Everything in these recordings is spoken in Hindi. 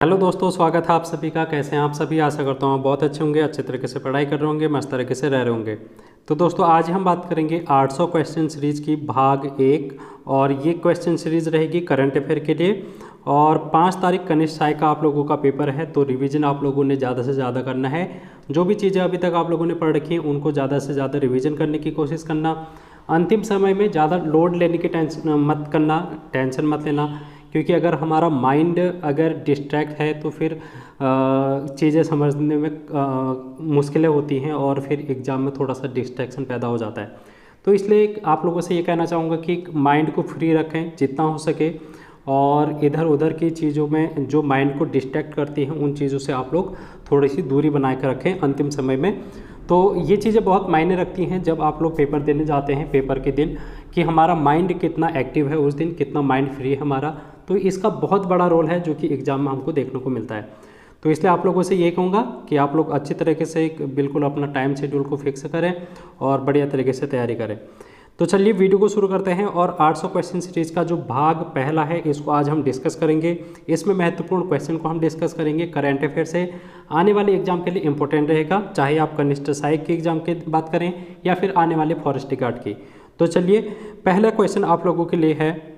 हेलो दोस्तों, स्वागत है आप सभी का। कैसे हैं आप सभी? आशा करता हूँ आप बहुत अच्छे होंगे, अच्छे तरीके से पढ़ाई कर रहे होंगे, मस्त तरीके से रह रहे होंगे। तो दोस्तों आज हम बात करेंगे 800 क्वेश्चन सीरीज की भाग 1। और ये क्वेश्चन सीरीज रहेगी करंट अफेयर के लिए। और 5 तारीख कनिष्ठ साय का आप लोगों का पेपर है, तो रिवीजन आप लोगों ने ज़्यादा से ज़्यादा करना है। जो भी चीज़ें अभी तक आप लोगों ने पढ़ रखी हैं उनको ज़्यादा से ज़्यादा रिवीजन करने की कोशिश करना। अंतिम समय में ज़्यादा लोड लेने की टेंशन मत लेना, क्योंकि अगर हमारा माइंड अगर डिस्ट्रैक्ट है तो फिर चीज़ें समझने में मुश्किलें होती हैं और फिर एग्ज़ाम में थोड़ा सा डिस्ट्रैक्शन पैदा हो जाता है। तो इसलिए आप लोगों से ये कहना चाहूँगा कि माइंड को फ्री रखें जितना हो सके, और इधर उधर की चीज़ों में जो माइंड को डिस्ट्रैक्ट करती हैं उन चीज़ों से आप लोग थोड़ी सी दूरी बना कर रखें अंतिम समय में। तो ये चीज़ें बहुत मायने रखती हैं जब आप लोग पेपर देने जाते हैं पेपर के दिन, कि हमारा माइंड कितना एक्टिव है उस दिन, कितना माइंड फ्री है हमारा। तो इसका बहुत बड़ा रोल है जो कि एग्ज़ाम में हमको देखने को मिलता है। तो इसलिए आप लोगों से ये कहूँगा कि आप लोग अच्छी तरीके से बिल्कुल अपना टाइम शेड्यूल को फिक्स करें और बढ़िया तरीके से तैयारी करें। तो चलिए वीडियो को शुरू करते हैं। और 800 क्वेश्चन सीरीज़ का जो भाग पहला है इसको आज हम डिस्कस करेंगे। इसमें महत्वपूर्ण क्वेश्चन को हम डिस्कस करेंगे करंट अफेयर से, आने वाले एग्जाम के लिए इंपॉर्टेंट रहेगा, चाहे आप कनिष्ठ सहायक के एग्जाम की बात करें या फिर आने वाले फॉरेस्ट गार्ड की। तो चलिए पहला क्वेश्चन आप लोगों के लिए है।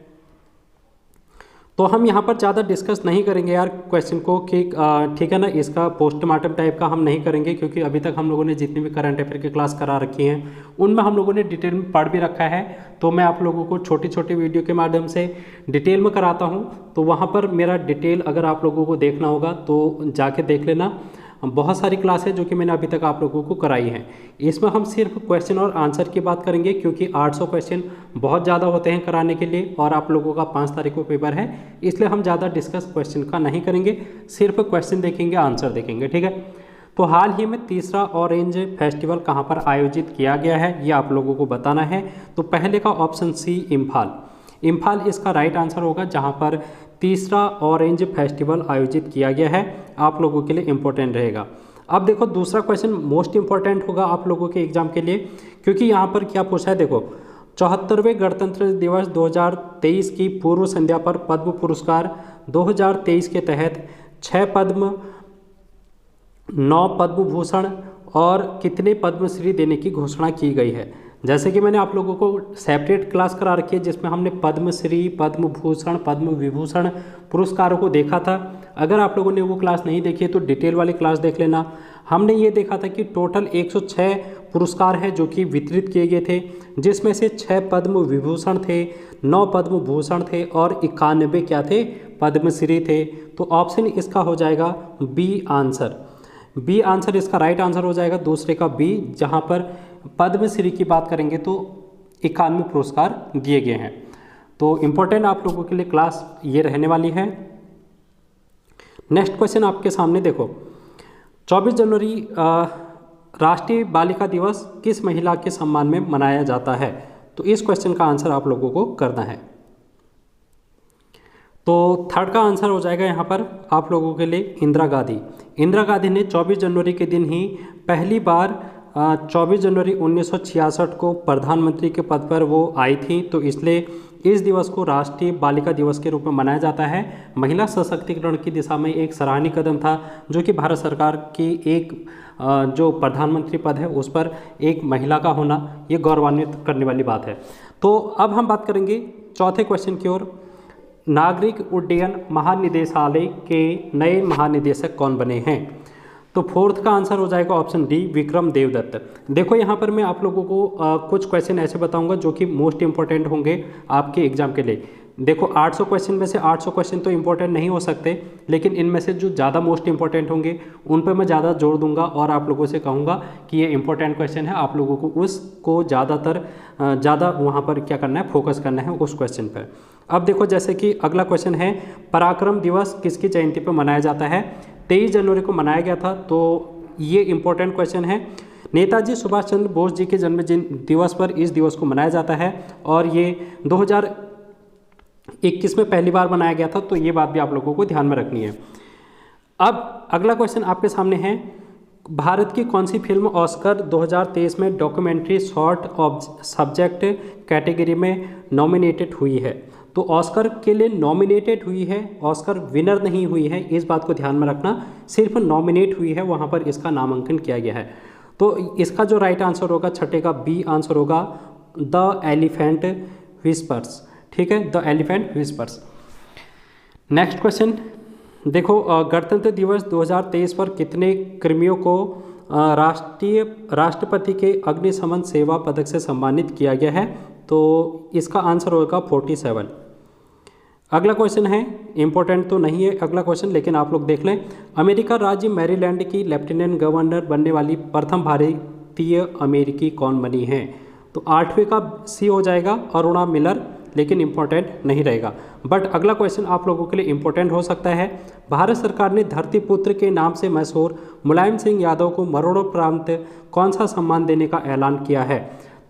तो हम यहाँ पर ज़्यादा डिस्कस नहीं करेंगे यार क्वेश्चन को कि ठीक है ना, इसका पोस्टमार्टम टाइप का हम नहीं करेंगे, क्योंकि अभी तक हम लोगों ने जितनी भी करंट अफेयर की क्लास करा रखी हैं उनमें हम लोगों ने डिटेल में पढ़ भी रखा है। तो मैं आप लोगों को छोटी छोटी वीडियो के माध्यम से डिटेल में कराता हूँ। तो वहाँ पर मेरा डिटेल अगर आप लोगों को देखना होगा तो जाके देख लेना। बहुत सारी क्लास है जो कि मैंने अभी तक आप लोगों को कराई हैं। इसमें हम सिर्फ क्वेश्चन और आंसर की बात करेंगे, क्योंकि 800 क्वेश्चन बहुत ज़्यादा होते हैं कराने के लिए और आप लोगों का 5 तारीख को पेपर है, इसलिए हम ज़्यादा डिस्कस क्वेश्चन का नहीं करेंगे, सिर्फ क्वेश्चन देखेंगे, आंसर देखेंगे। ठीक है। तो हाल ही में तीसरा ऑरेंज फेस्टिवल कहाँ पर आयोजित किया गया है ये आप लोगों को बताना है। तो पहले का ऑप्शन सी इम्फाल इसका राइट आंसर होगा, जहाँ पर तीसरा ऑरेंज फेस्टिवल आयोजित किया गया है। आप लोगों के लिए इम्पोर्टेंट रहेगा। अब देखो दूसरा क्वेश्चन मोस्ट इम्पोर्टेंट होगा आप लोगों के एग्जाम के लिए, क्योंकि यहाँ पर क्या पूछा है। देखो 74वें गणतंत्र दिवस 2023 की पूर्व संध्या पर पद्म पुरस्कार 2023 के तहत 6 पद्म, 9 पद्म भूषण और कितने पद्मश्री देने की घोषणा की गई है। जैसे कि मैंने आप लोगों को सेपरेट क्लास करा रखी है जिसमें हमने पद्मश्री, पद्म भूषण, पद्म विभूषण पुरस्कारों को देखा था। अगर आप लोगों ने वो क्लास नहीं देखी है तो डिटेल वाली क्लास देख लेना। हमने ये देखा था कि टोटल 106 पुरस्कार हैं जो कि वितरित किए गए थे, जिसमें से 6 पद्म विभूषण थे, 9 पद्म भूषण थे और 91 क्या थे, पद्मश्री थे। तो ऑप्शन इसका हो जाएगा बी आंसर इसका राइट आंसर हो जाएगा, दूसरे का बी, जहाँ पर पद्मश्री की बात करेंगे तो 91 पुरस्कार दिए गए हैं। तो इम्पोर्टेंट आप लोगों के लिए क्लास ये रहने वाली है। नेक्स्ट क्वेश्चन आपके सामने देखो, 24 जनवरी राष्ट्रीय बालिका दिवस किस महिला के सम्मान में मनाया जाता है। तो इस क्वेश्चन का आंसर आप लोगों को करना है। तो थर्ड का आंसर हो जाएगा यहाँ पर आप लोगों के लिए इंदिरा गांधी ने 24 जनवरी के दिन ही पहली बार 24 जनवरी 1966 को प्रधानमंत्री के पद पर वो आई थी। तो इसलिए इस दिवस को राष्ट्रीय बालिका दिवस के रूप में मनाया जाता है। महिला सशक्तिकरण की दिशा में एक सराहनीय कदम था, जो कि भारत सरकार की एक जो प्रधानमंत्री पद है उस पर एक महिला का होना ये गौरवान्वित करने वाली बात है। तो अब हम बात करेंगे चौथे क्वेश्चन की ओर। नागरिक उड्डयन महानिदेशालय के नए महानिदेशक कौन बने हैं। तो फोर्थ का आंसर हो जाएगा ऑप्शन डी, विक्रम देवदत्त। देखो यहाँ पर मैं आप लोगों को कुछ क्वेश्चन ऐसे बताऊंगा जो कि मोस्ट इंपॉर्टेंट होंगे आपके एग्जाम के लिए। देखो 800 क्वेश्चन में से 800 क्वेश्चन तो इंपॉर्टेंट नहीं हो सकते, लेकिन इनमें से जो ज़्यादा मोस्ट इंपॉर्टेंट होंगे उन पर मैं ज़्यादा जोर दूंगा और आप लोगों से कहूँगा कि ये इंपॉर्टेंट क्वेश्चन है, आप लोगों को उसको ज़्यादा वहाँ पर क्या करना है, फोकस करना है उस क्वेश्चन पर। अब देखो जैसे कि अगला क्वेश्चन है, पराक्रम दिवस किसकी जयंती पर मनाया जाता है। 23 जनवरी को मनाया गया था। तो ये इंपॉर्टेंट क्वेश्चन है। नेताजी सुभाष चंद्र बोस जी के जन्म दिवस पर इस दिवस को मनाया जाता है और ये 2021 में पहली बार मनाया गया था। तो ये बात भी आप लोगों को ध्यान में रखनी है। अब अगला क्वेश्चन आपके सामने है, भारत की कौन सी फिल्म ऑस्कर 2023 में डॉक्यूमेंट्री शॉर्ट सब्जेक्ट कैटेगरी में नॉमिनेटेड हुई है। तो ऑस्कर के लिए नॉमिनेटेड हुई है, ऑस्कर विनर नहीं हुई है, इस बात को ध्यान में रखना, सिर्फ नॉमिनेट हुई है, वहाँ पर इसका नामांकन किया गया है। तो इसका जो राइट आंसर होगा छठे का बी आंसर होगा, द एलिफेंट विस्पर्स। ठीक है, the elephant whispers. Next question देखो, गणतंत्र दिवस 2023 पर कितने कर्मियों को राष्ट्रपति के अग्निशमन सेवा पदक से सम्मानित किया गया है? तो इसका आंसर होगा 47। अगला क्वेश्चन है, इंपॉर्टेंट तो नहीं है अगला क्वेश्चन, लेकिन आप लोग देख लें। अमेरिका राज्य मैरीलैंड की लेफ्टिनेंट गवर्नर बनने वाली प्रथम भारतीय अमेरिकी कौन बनी है? तो 8वें का सी हो जाएगा, अरुणा मिलर, लेकिन इंपॉर्टेंट नहीं रहेगा। बट अगला क्वेश्चन आप लोगों के लिए इंपॉर्टेंट हो सकता है। भारत सरकार ने धरतीपुत्र के नाम से मशहूर मुलायम सिंह यादव को मरणोपरांत कौन सा सम्मान देने का ऐलान किया है?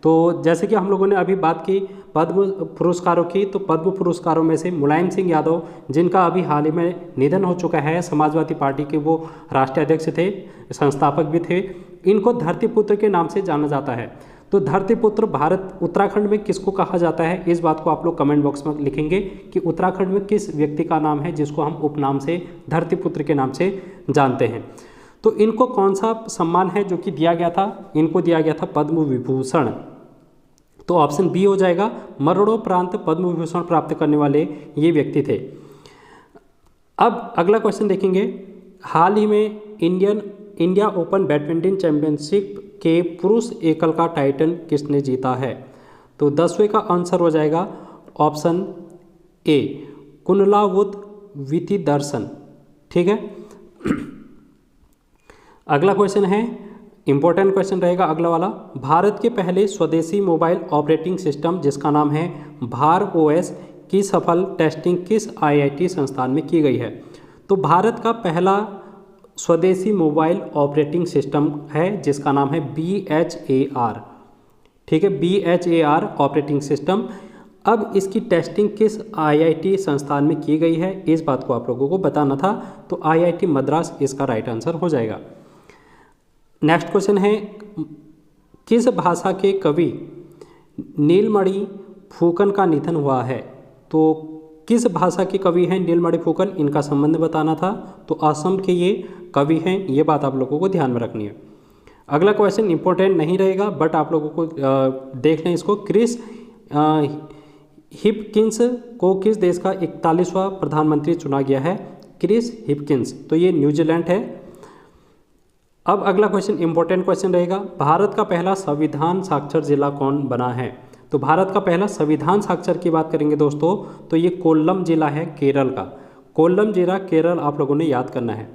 तो जैसे कि हम लोगों ने अभी बात की पद्म पुरस्कारों की, तो पद्म पुरस्कारों में से मुलायम सिंह यादव, जिनका अभी हाल ही में निधन हो चुका है, समाजवादी पार्टी के वो राष्ट्रीय अध्यक्ष थे, संस्थापक भी थे, इनको धरतीपुत्र के नाम से जाना जाता है। तो धरतीपुत्र भारत उत्तराखंड में किसको कहा जाता है? इस बात को आप लोग कमेंट बॉक्स में लिखेंगे कि उत्तराखंड में किस व्यक्ति का नाम है जिसको हम उपनाम से धरतीपुत्र के नाम से जानते हैं। तो इनको कौन सा सम्मान है जो कि दिया गया था? इनको दिया गया था पद्म विभूषण। तो ऑप्शन बी हो जाएगा, मरणोपरांत पद्म विभूषण प्राप्त करने वाले ये व्यक्ति थे। अब अगला क्वेश्चन देखेंगे, हाल ही में इंडिया ओपन बैडमिंटन चैंपियनशिप के पुरुष एकल का टाइटल किसने जीता है? तो 10वें का आंसर हो जाएगा ऑप्शन ए, कुनलावुत विथिदर्शन। ठीक है, अगला क्वेश्चन है, इंपॉर्टेंट क्वेश्चन रहेगा अगला वाला। भारत के पहले स्वदेशी मोबाइल ऑपरेटिंग सिस्टम जिसका नाम है भार OS की सफल टेस्टिंग किस IIT संस्थान में की गई है? तो भारत का पहला स्वदेशी मोबाइल ऑपरेटिंग सिस्टम है जिसका नाम है BHAR। ठीक है, BHAR ऑपरेटिंग सिस्टम। अब इसकी टेस्टिंग किस IIT संस्थान में की गई है, इस बात को आप लोगों को बताना था। तो IIT मद्रास इसका राइट आंसर हो जाएगा। नेक्स्ट क्वेश्चन है, किस भाषा के कवि नीलमणि फुकन का निधन हुआ है? तो किस भाषा के कवि हैं नीलमणि फुकन, इनका संबंध बताना था। तो असम के ये कवि हैं, ये बात आप लोगों को ध्यान में रखनी है। अगला क्वेश्चन इंपॉर्टेंट नहीं रहेगा, बट आप लोगों को देख लें इसको। क्रिस हिपकिंस को किस देश का 41वां प्रधानमंत्री चुना गया है? क्रिस हिपकिंस, तो ये न्यूजीलैंड है। अब अगला क्वेश्चन इंपॉर्टेंट क्वेश्चन रहेगा, भारत का पहला संविधान साक्षर जिला कौन बना है? तो भारत का पहला संविधान साक्षर की बात करेंगे दोस्तों, तो ये कोल्लम जिला है केरल का। कोल्लम जिला केरल आप लोगों ने याद करना है।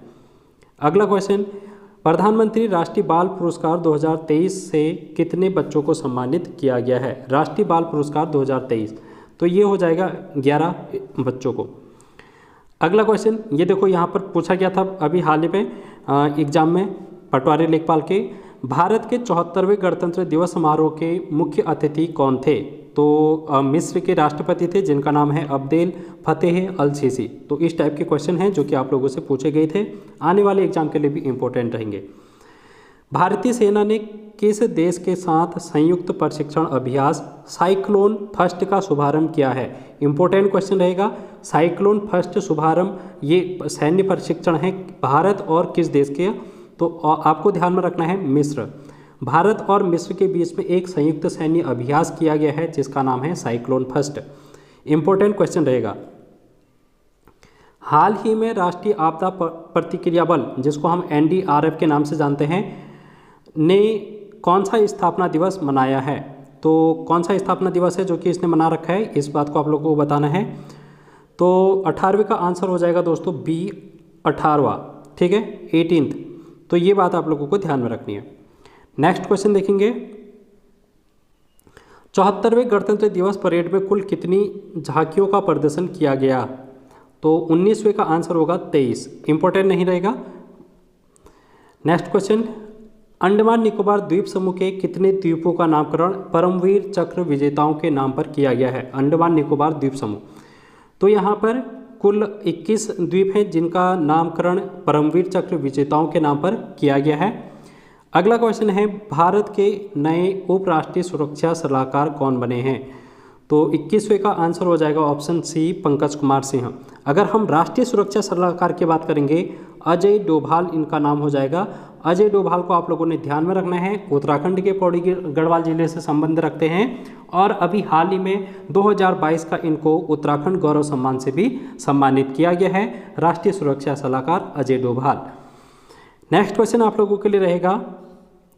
अगला क्वेश्चन, प्रधानमंत्री राष्ट्रीय बाल पुरस्कार 2023 से कितने बच्चों को सम्मानित किया गया है? राष्ट्रीय बाल पुरस्कार 2023, तो ये हो जाएगा 11 बच्चों को। अगला क्वेश्चन, ये देखो यहाँ पर पूछा गया था अभी हाल ही में एग्जाम में, पटवारी लेखपाल के, भारत के 74वें गणतंत्र दिवस समारोह के मुख्य अतिथि कौन थे? तो मिस्र के राष्ट्रपति थे जिनका नाम है अब्देल फतेह अल सीसी। तो इस टाइप के क्वेश्चन हैं जो कि आप लोगों से पूछे गए थे, आने वाले एग्जाम के लिए भी इम्पोर्टेंट रहेंगे। भारतीय सेना ने किस देश के साथ संयुक्त प्रशिक्षण अभ्यास साइक्लोन फर्स्ट का शुभारंभ किया है? इंपॉर्टेंट क्वेश्चन रहेगा। साइक्लोन फर्स्ट शुभारंभ ये सैन्य प्रशिक्षण है भारत और किस देश के? तो आपको ध्यान में रखना है मिस्र। भारत और मिस्र के बीच में एक संयुक्त सैन्य अभ्यास किया गया है जिसका नाम है साइक्लोन फर्स्ट। इंपॉर्टेंट क्वेश्चन रहेगा। हाल ही में राष्ट्रीय आपदा प्रतिक्रिया बल जिसको हम NDRF के नाम से जानते हैं ने कौन सा स्थापना दिवस मनाया है? तो कौन सा स्थापना दिवस है जो कि इसने मना रखा है, इस बात को आप लोगों को बताना है। तो 18वें का आंसर हो जाएगा दोस्तों B 18वां। ठीक है, 18th। तो ये बात आप लोगों को ध्यान में रखनी है। नेक्स्ट क्वेश्चन देखेंगे, 74वें गणतंत्र दिवस परेड में कुल कितनी झांकियों का प्रदर्शन किया गया? तो 19वें का आंसर होगा 23। इंपॉर्टेंट नहीं रहेगा। नेक्स्ट क्वेश्चन, अंडमान निकोबार द्वीप समूह के कितने द्वीपों का नामकरण परमवीर चक्र विजेताओं के नाम पर किया गया है? अंडमान निकोबार द्वीप समूह, तो यहाँ पर कुल 21 द्वीप हैं जिनका नामकरण परमवीर चक्र विजेताओं के नाम पर किया गया है। अगला क्वेश्चन है, भारत के नए उपराष्ट्रीय सुरक्षा सलाहकार कौन बने हैं? तो 21वें का आंसर हो जाएगा ऑप्शन सी, पंकज कुमार सिंह। अगर हम राष्ट्रीय सुरक्षा सलाहकार की बात करेंगे, अजय डोभाल इनका नाम हो जाएगा। अजय डोभाल को आप लोगों ने ध्यान में रखना है, उत्तराखंड के पौड़ी गढ़वाल जिले से संबंध रखते हैं और अभी हाल ही में 2022 का इनको उत्तराखंड गौरव सम्मान से भी सम्मानित किया गया है, राष्ट्रीय सुरक्षा सलाहकार अजय डोभाल। नेक्स्ट क्वेश्चन आप लोगों के लिए रहेगा,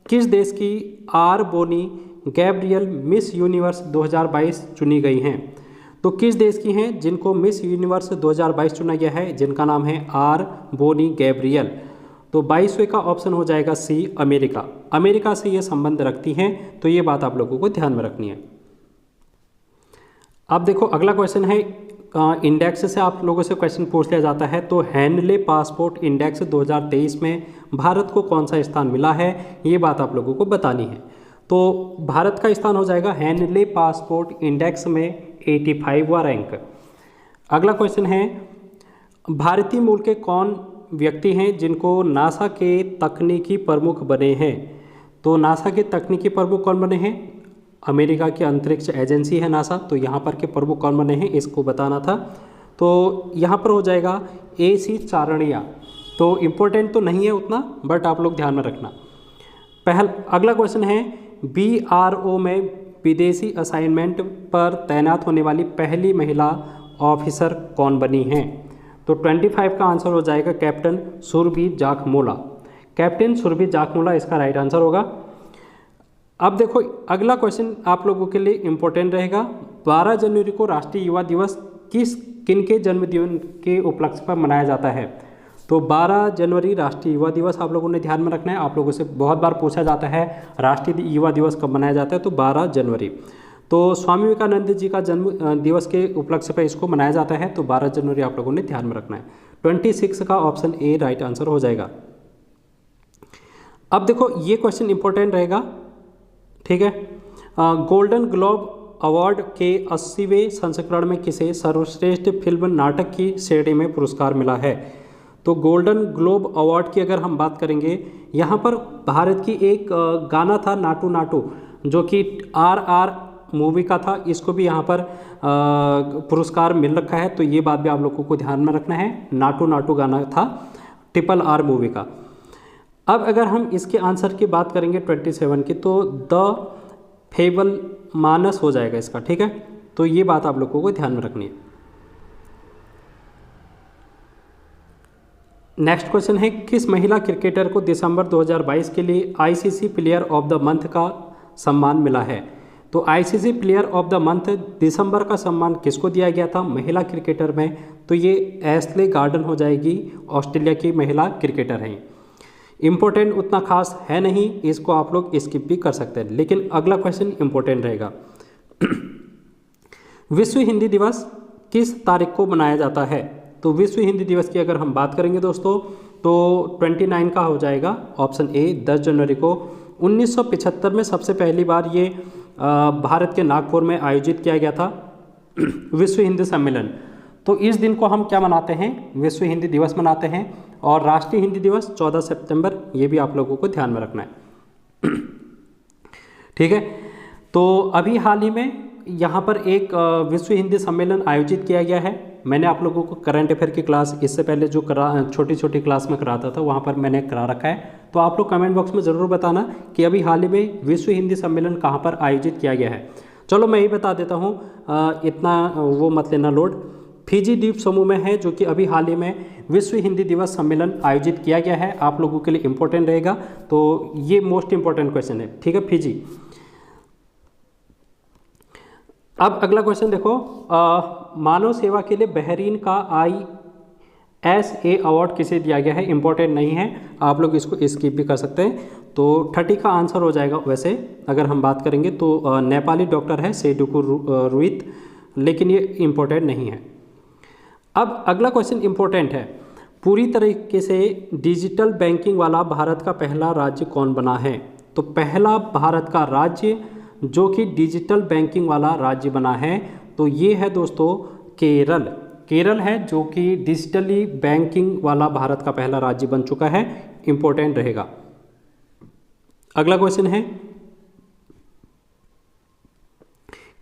किस देश की R Bonney Gabriel Miss Universe 2022 चुनी गई हैं? तो किस देश की हैं जिनको मिस यूनिवर्स 2022 चुना गया है, जिनका नाम है आर बोनी गैब्रियल? तो 22वें का ऑप्शन हो जाएगा सी, अमेरिका। अमेरिका से ये संबंध रखती हैं, तो ये बात आप लोगों को ध्यान में रखनी है। अब देखो अगला क्वेश्चन है, इंडेक्स से आप लोगों से क्वेश्चन पूछ लिया जाता है, तो हैनले पासपोर्ट इंडेक्स 2023 में भारत को कौन सा स्थान मिला है, ये बात आप लोगों को बतानी है। तो भारत का स्थान हो जाएगा हैनले पासपोर्ट इंडेक्स में 85वां रैंक। अगला क्वेश्चन है, भारतीय मूल के कौन व्यक्ति हैं जिनको नासा के तकनीकी प्रमुख बने हैं? तो नासा के तकनीकी प्रमुख कौन बने हैं? अमेरिका की अंतरिक्ष एजेंसी है नासा, तो यहाँ पर के प्रमुख कौन बने हैं इसको बताना था। तो यहाँ पर हो जाएगा AC चारणिया। तो इम्पोर्टेंट तो नहीं है उतना, बट आप लोग ध्यान में रखना। अगला क्वेश्चन है, BRO में विदेशी असाइनमेंट पर तैनात होने वाली पहली महिला ऑफिसर कौन बनी हैं? तो 25 का आंसर हो जाएगा कैप्टन सुरभि जाखमोला। कैप्टन सुरभि जाखमोला इसका राइट आंसर होगा। अब देखो अगला क्वेश्चन आप लोगों के लिए इम्पोर्टेंट रहेगा, 12 जनवरी को राष्ट्रीय युवा दिवस किनके जन्मदिन के उपलक्ष्य पर मनाया जाता है? तो 12 जनवरी राष्ट्रीय युवा दिवस आप लोगों ने ध्यान में रखना है। आप लोगों से बहुत बार पूछा जाता है राष्ट्रीय युवा दिवस कब मनाया जाता है, तो 12 जनवरी। तो स्वामी विवेकानंद जी का जन्म दिवस के उपलक्ष्य पर इसको मनाया जाता है, तो 12 जनवरी आप लोगों ने ध्यान में रखना है। 26 का ऑप्शन ए राइट आंसर हो जाएगा। अब देखो ये क्वेश्चन इंपॉर्टेंट रहेगा, ठीक है। गोल्डन ग्लोब अवार्ड के 80वें संस्करण में किसे सर्वश्रेष्ठ फिल्म नाटक की श्रेणी में पुरस्कार मिला है? तो गोल्डन ग्लोब अवार्ड की अगर हम बात करेंगे, यहाँ पर भारत की एक गाना था नाटू नाटू, जो कि RR मूवी का था, इसको भी यहाँ पर पुरस्कार मिल रखा है, तो ये बात भी आप लोगों को ध्यान में रखना है। नाटू नाटू गाना था RRR मूवी का। अब अगर हम इसके आंसर की बात करेंगे 27 की, तो द फेबल मानस हो जाएगा इसका, ठीक है। तो ये बात आप लोगों को ध्यान में रखनी है। नेक्स्ट क्वेश्चन है, किस महिला क्रिकेटर को दिसंबर 2022 के लिए ICC player of the month का सम्मान मिला है? तो ICC player of the month दिसंबर का सम्मान किसको दिया गया था महिला क्रिकेटर में? तो ये एशले गार्डन हो जाएगी, ऑस्ट्रेलिया की महिला क्रिकेटर हैं। इम्पोर्टेंट उतना खास है नहीं, इसको आप लोग स्किप भी कर सकते हैं, लेकिन अगला क्वेश्चन इम्पोर्टेंट रहेगा। विश्व हिंदी दिवस किस तारीख को मनाया जाता है? तो विश्व हिंदी दिवस की अगर हम बात करेंगे दोस्तों, तो 29 का हो जाएगा ऑप्शन ए, 10 जनवरी को। 1975 में सबसे पहली बार ये भारत के नागपुर में आयोजित किया गया था विश्व हिंदी सम्मेलन। तो इस दिन को हम क्या मनाते हैं? विश्व हिंदी दिवस मनाते हैं। और राष्ट्रीय हिंदी दिवस 14 सितंबर, ये भी आप लोगों को ध्यान में रखना है, ठीक है। तो अभी हाल ही में यहाँ पर एक विश्व हिंदी सम्मेलन आयोजित किया गया है। मैंने आप लोगों को करंट अफेयर की क्लास इससे पहले जो छोटी छोटी क्लास में कराता था, वहाँ पर मैंने करा रखा है। तो आप लोग कमेंट बॉक्स में ज़रूर बताना कि अभी हाल ही में विश्व हिंदी सम्मेलन कहाँ पर आयोजित किया गया है। चलो मैं ही बता देता हूँ, इतना वो मत लेना लोड। फिजी द्वीप समूह में है, जो कि अभी हाल ही में विश्व हिंदी दिवस सम्मेलन आयोजित किया गया है। आप लोगों के लिए इम्पोर्टेंट रहेगा, तो ये मोस्ट इंपॉर्टेंट क्वेश्चन है, ठीक है, फिजी। अब अगला क्वेश्चन देखो, मानव सेवा के लिए बहरीन का ISA अवार्ड किसे दिया गया है? इंपॉर्टेंट नहीं है, आप लोग इसको स्किप भी कर सकते हैं। तो 30 का आंसर हो जाएगा। वैसे अगर हम बात करेंगे तो नेपाली डॉक्टर है सेडुकू रुइत, लेकिन ये इम्पोर्टेंट नहीं है। अब अगला क्वेश्चन इम्पोर्टेंट है, पूरी तरीके से डिजिटल बैंकिंग वाला भारत का पहला राज्य कौन बना है? तो पहला भारत का राज्य जो कि डिजिटल बैंकिंग वाला राज्य बना है, तो ये है दोस्तों केरल। केरल है जो कि डिजिटली बैंकिंग वाला भारत का पहला राज्य बन चुका है, इंपॉर्टेंट रहेगा। अगला क्वेश्चन है,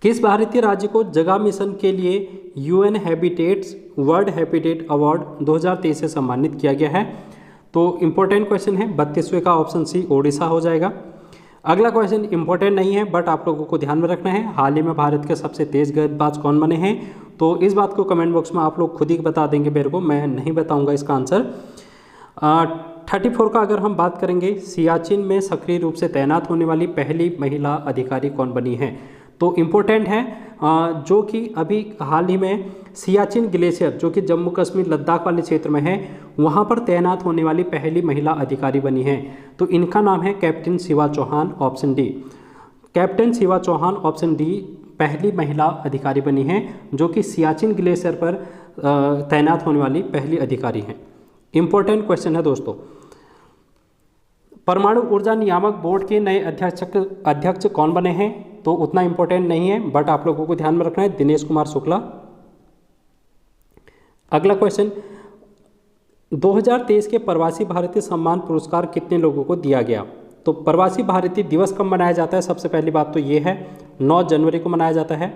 किस भारतीय राज्य को जगह मिशन के लिए UN habitats world habitat award 2023 से सम्मानित किया गया है? तो इम्पोर्टेंट क्वेश्चन है, 32वें का ऑप्शन सी ओडिशा हो जाएगा। अगला क्वेश्चन इंपॉर्टेंट नहीं है बट आप लोगों को ध्यान में रखना है, हाल ही में भारत के सबसे तेज गेंदबाज कौन बने हैं? तो इस बात को कमेंट बॉक्स में आप लोग खुद ही बता देंगे मेरे को, मैं नहीं बताऊंगा इसका आंसर। 34 का अगर हम बात करेंगे, सियाचिन में सक्रिय रूप से तैनात होने वाली पहली महिला अधिकारी कौन बनी है? तो इम्पोर्टेंट है, जो कि अभी हाल ही में सियाचिन ग्लेशियर जो कि जम्मू कश्मीर लद्दाख वाले क्षेत्र में है, वहाँ पर तैनात होने वाली पहली महिला अधिकारी बनी है। तो इनका नाम है captain Shiva Chauhan, option D. Captain Shiva Chauhan option D पहली महिला अधिकारी बनी है जो कि सियाचिन ग्लेशियर पर तैनात होने वाली पहली अधिकारी हैं। इंपॉर्टेंट क्वेश्चन है दोस्तों। परमाणु ऊर्जा नियामक बोर्ड के नए अध्यक्ष कौन बने हैं? तो उतना इंपॉर्टेंट नहीं है बट आप लोगों को ध्यान में रखना है, दिनेश कुमार शुक्ला। अगला क्वेश्चन, 2023 के प्रवासी भारतीय सम्मान पुरस्कार कितने लोगों को दिया गया? तो प्रवासी भारतीय दिवस कब मनाया जाता है? सबसे पहली बात तो ये है 9 जनवरी को मनाया जाता है,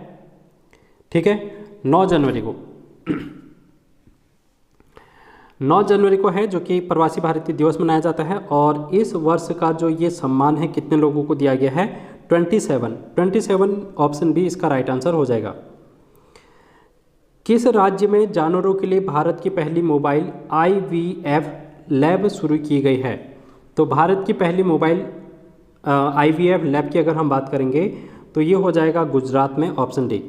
ठीक है, 9 जनवरी को 9 जनवरी को है जो कि प्रवासी भारतीय दिवस मनाया जाता है। और इस वर्ष का जो ये सम्मान है कितने लोगों को दिया गया है? 27 ऑप्शन बी इसका राइट आंसर हो जाएगा। किस राज्य में जानवरों के लिए भारत की पहली मोबाइल IVF लैब शुरू की गई है? तो भारत की पहली मोबाइल IVF लैब की अगर हम बात करेंगे तो ये हो जाएगा गुजरात में, ऑप्शन डी।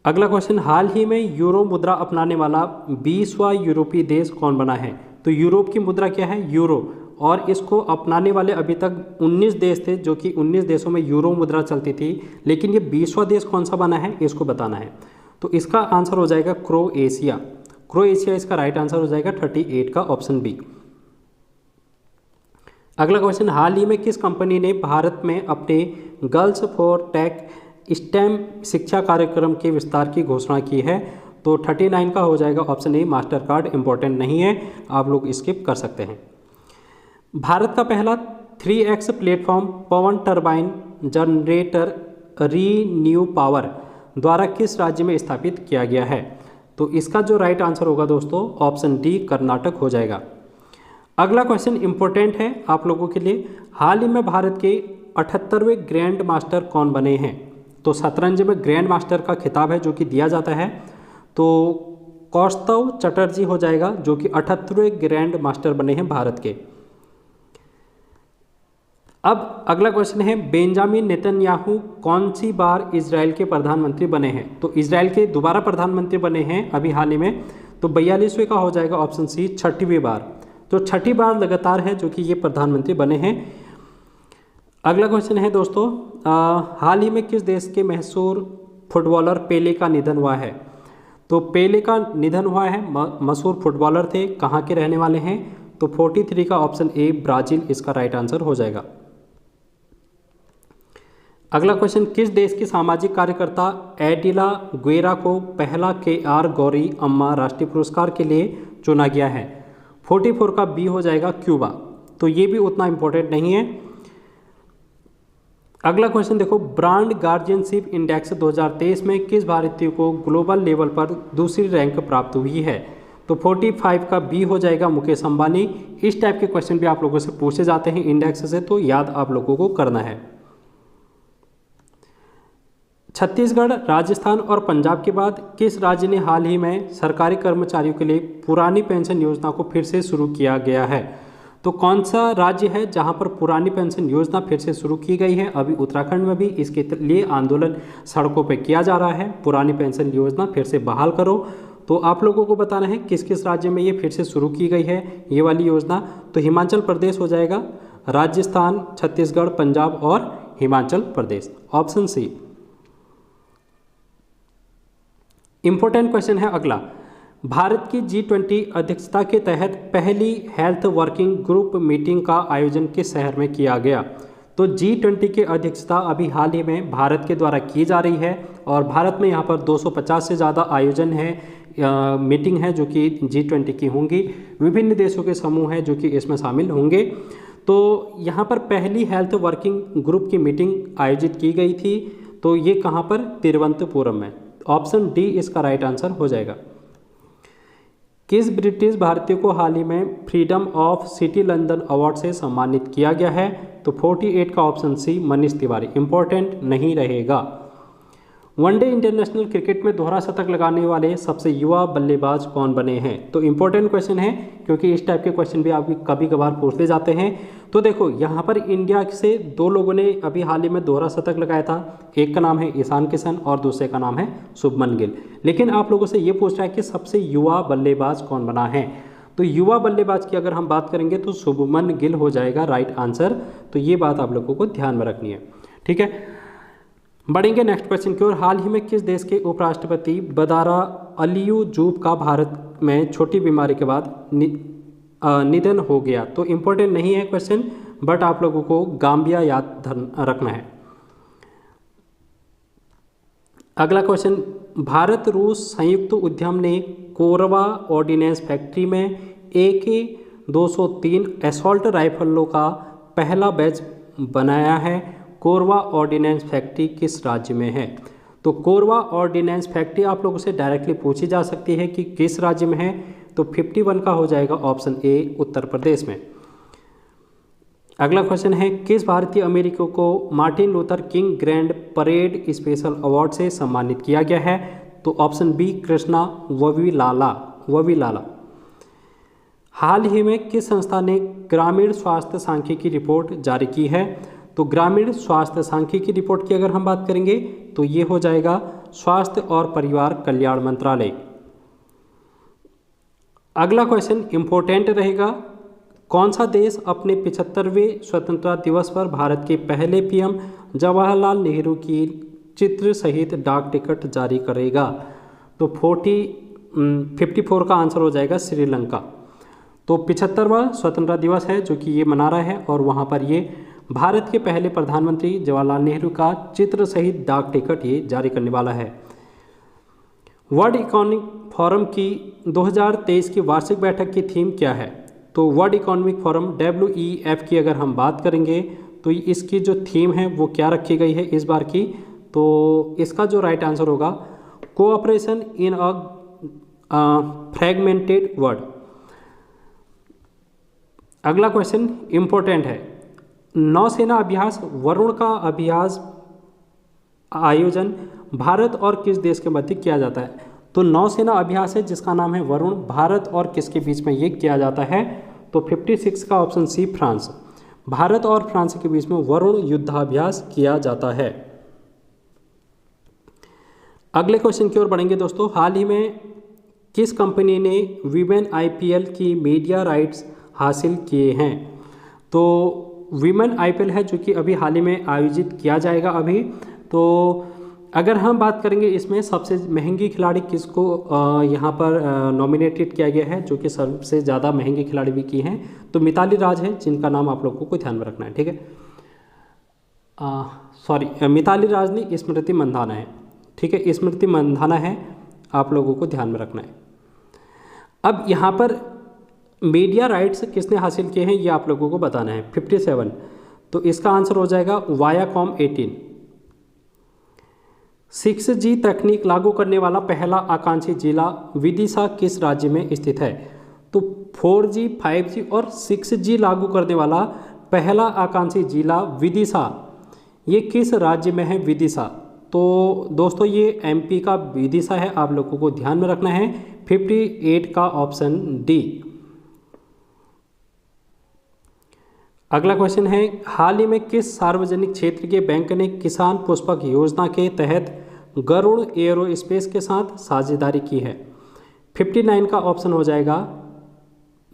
अगला क्वेश्चन, हाल ही में यूरो मुद्रा अपनाने वाला 20वां यूरोपीय देश कौन बना है? तो यूरोप की मुद्रा क्या है? यूरो। और इसको अपनाने वाले अभी तक 19 देश थे, जो कि 19 देशों में यूरो मुद्रा चलती थी, लेकिन ये 20वां देश कौन सा बना है इसको बताना है। तो इसका आंसर हो जाएगा क्रोएशिया। क्रोएशिया इसका राइट आंसर हो जाएगा 38 का ऑप्शन बी। अगला क्वेश्चन, हाल ही में किस कंपनी ने भारत में अपने गर्ल्स फॉर टेक स्टेम शिक्षा कार्यक्रम के विस्तार की घोषणा की है? तो 39 का हो जाएगा option A master card. Important नहीं है, आप लोग स्किप कर सकते हैं। भारत का पहला 3X प्लेटफॉर्म पवन टरबाइन जनरेटर रीन्यू पावर द्वारा किस राज्य में स्थापित किया गया है? तो इसका जो राइट आंसर होगा दोस्तों ऑप्शन डी कर्नाटक हो जाएगा। अगला क्वेश्चन इंपॉर्टेंट है आप लोगों के लिए, हाल ही में भारत के 78वें ग्रैंड मास्टर कौन बने हैं? तो शतरंज में ग्रैंड मास्टर का खिताब है जो कि दिया जाता है, तो कौस्तव चटर्जी हो जाएगा जो कि 78वें ग्रैंड मास्टर बने हैं भारत के। अब अगला क्वेश्चन है, बेंजामिन नेतन्याहू कौन सी बार इजराइल के प्रधानमंत्री बने हैं? तो इजराइल के दोबारा प्रधानमंत्री बने हैं अभी हाल ही में, तो 42वें का हो जाएगा ऑप्शन सी 6वीं बार। तो 6ठी बार लगातार है जो कि ये प्रधानमंत्री बने हैं। अगला क्वेश्चन है दोस्तों, हाल ही में किस देश के मशहूर फुटबॉलर पेले का निधन हुआ है? तो पेले का निधन हुआ है, मशहूर फुटबॉलर थे, कहाँ के रहने वाले हैं? तो 43 का ऑप्शन ए ब्राज़ील इसका राइट आंसर हो जाएगा। अगला क्वेश्चन, किस देश की सामाजिक कार्यकर्ता एडिला गुएरा को पहला KR गौरी अम्मा राष्ट्रीय पुरस्कार के लिए चुना गया है? 44 का बी हो जाएगा क्यूबा। तो ये भी उतना इंपॉर्टेंट नहीं है। अगला क्वेश्चन देखो, ब्रांड गार्जियनशिप इंडेक्स 2023 में किस भारतीय को ग्लोबल लेवल पर दूसरी रैंक प्राप्त हुई है? तो 45 का बी हो जाएगा मुकेश अंबानी। इस टाइप के क्वेश्चन भी आप लोगों से पूछे जाते हैं इंडेक्स से, तो याद आप लोगों को करना है। छत्तीसगढ़, राजस्थान और पंजाब के बाद किस राज्य ने हाल ही में सरकारी कर्मचारियों के लिए पुरानी पेंशन योजना को फिर से शुरू किया गया है? तो कौन सा राज्य है जहां पर पुरानी पेंशन योजना फिर से शुरू की गई है? अभी उत्तराखंड में भी इसके लिए आंदोलन सड़कों पर किया जा रहा है, पुरानी पेंशन योजना फिर से बहाल करो। तो आप लोगों को बताना है किस किस राज्य में ये फिर से शुरू की गई है ये वाली योजना। तो हिमाचल प्रदेश हो जाएगा, राजस्थान, छत्तीसगढ़, पंजाब और Himachal Pradesh, option C. Important question है अगला, भारत की G20 अध्यक्षता के तहत पहली हेल्थ वर्किंग ग्रुप मीटिंग का आयोजन किस शहर में किया गया? तो G20 की अध्यक्षता अभी हाल ही में भारत के द्वारा की जा रही है और भारत में यहाँ पर 250 से ज़्यादा आयोजन है, मीटिंग है जो कि G20 की होंगी। विभिन्न देशों के समूह हैं जो कि इसमें शामिल होंगे। तो यहाँ पर पहली हेल्थ वर्किंग ग्रुप की मीटिंग आयोजित की गई थी, तो ये कहाँ पर, तिरुवनंतपुरम में। ऑप्शन डी इसका राइट आंसर हो जाएगा। किस ब्रिटिश भारतीय को हाल ही में freedom of city London award से सम्मानित किया गया है? तो 48 का option C Manish Tiwari, important नहीं रहेगा। वनडे इंटरनेशनल क्रिकेट में दोहरा शतक लगाने वाले सबसे युवा बल्लेबाज कौन बने हैं? तो इंपॉर्टेंट क्वेश्चन है, क्योंकि इस टाइप के क्वेश्चन भी आप कभी कभार पूछते जाते हैं। तो देखो यहाँ पर इंडिया से दो लोगों ने अभी हाल ही में दोहरा शतक लगाया था, एक का नाम है ईशान किशन और दूसरे का नाम है शुभमन गिल। लेकिन आप लोगों से ये पूछ रहा है कि सबसे युवा बल्लेबाज कौन बना है? तो युवा बल्लेबाज की अगर हम बात करेंगे तो शुभमन गिल हो जाएगा राइट आंसर। तो ये बात आप लोगों को ध्यान में रखनी है, ठीक है। बढ़ेंगे नेक्स्ट क्वेश्चन की ओर। हाल ही में किस देश के उपराष्ट्रपति बदारा अलियुजूब का भारत में छोटी बीमारी के बाद निधन हो गया? तो इम्पोर्टेंट नहीं है क्वेश्चन, बट आप लोगों को गाम्बिया याद रखना है। अगला क्वेश्चन, भारत रूस संयुक्त उद्यम ने कोरबा ऑर्डिनेंस फैक्ट्री में AK-203 असॉल्ट राइफलों का पहला बैच बनाया है। कोरबा ऑर्डिनेंस फैक्ट्री किस राज्य में है? तो कोरबा ऑर्डिनेंस फैक्ट्री आप लोगों से डायरेक्टली पूछी जा सकती है कि किस राज्य में है? तो 51 का हो जाएगा ऑप्शन ए, उत्तर प्रदेश में। अगला क्वेश्चन है, किस भारतीय अमेरिकी को Martin Luther king grand parade special award से सम्मानित किया गया है? तो ऑप्शन बी, कृष्णा ववीलाला। हाल ही में किस संस्था ने ग्रामीण स्वास्थ्य सांख्यिकी रिपोर्ट जारी की है? तो ग्रामीण स्वास्थ्य सांख्यिकी रिपोर्ट की अगर हम बात करेंगे तो ये हो जाएगा स्वास्थ्य और परिवार कल्याण मंत्रालय। अगला क्वेश्चन इंपॉर्टेंट रहेगा, कौन सा देश अपने 75वें स्वतंत्रता दिवस पर भारत के पहले PM जवाहरलाल नेहरू की चित्र सहित डाक टिकट जारी करेगा? तो 54 का आंसर हो जाएगा श्रीलंका। तो 75वां स्वतंत्रता दिवस है जो कि ये मना रहा है, और वहाँ पर ये भारत के पहले प्रधानमंत्री जवाहरलाल नेहरू का चित्र सहित डाक टिकट ये जारी करने वाला है। वर्ल्ड इकोनॉमिक फोरम की 2023 की वार्षिक बैठक की थीम क्या है? तो वर्ल्ड इकोनॉमिक फोरम WEF की अगर हम बात करेंगे तो इसकी जो थीम है वो क्या रखी गई है इस बार की? तो इसका जो राइट आंसर होगा, कोऑपरेशन इन अ फ्रैगमेंटेड वर्ल्ड। अगला क्वेश्चन इंपॉर्टेंट है, नौसेना अभ्यास वरुण का अभ्यास आयोजन भारत और किस देश के मध्य किया जाता है? तो नौसेना अभ्यास है जिसका नाम है वरुण, भारत और किसके बीच में ये किया जाता है? तो 56 का ऑप्शन सी, फ्रांस। भारत और फ्रांस के बीच में वरुण युद्धाभ्यास किया जाता है। अगले क्वेश्चन की ओर बढ़ेंगे दोस्तों। हाल ही में किस कंपनी ने वीमेन IPL की मीडिया राइट्स हासिल किए हैं? तो वीमेन IPL है जो कि अभी हाल ही में आयोजित किया जाएगा अभी। तो अगर हम बात करेंगे इसमें सबसे महंगी खिलाड़ी किसको यहाँ पर नॉमिनेटेड किया गया है, जो कि सबसे ज़्यादा महंगी खिलाड़ी भी की हैं, तो मिताली राज है, जिनका नाम आप लोगों को ध्यान में रखना है, ठीक है। सॉरी, मिताली राज नहीं, स्मृति मंधाना है, ठीक है, स्मृति मंधाना है, आप लोगों को ध्यान में रखना है। अब यहाँ पर मीडिया राइट्स किसने हासिल किए हैं ये आप लोगों को बताना है। 57, तो इसका आंसर हो जाएगा वायाकॉम 18। 6G तकनीक लागू करने वाला पहला आकांक्षी जिला विदिशा किस राज्य में स्थित है? तो 4G, 5G और 6G लागू करने वाला पहला आकांक्षी जिला विदिशा, ये किस राज्य में है विदिशा? तो दोस्तों ये MP का विदिशा है, आप लोगों को ध्यान में रखना है। 58 का ऑप्शन डी। अगला क्वेश्चन है, हाल ही में किस सार्वजनिक क्षेत्र के बैंक ने किसान पुष्पक योजना के तहत गरुड़ एयरोस्पेस के साथ साझेदारी की है? 59 का ऑप्शन हो जाएगा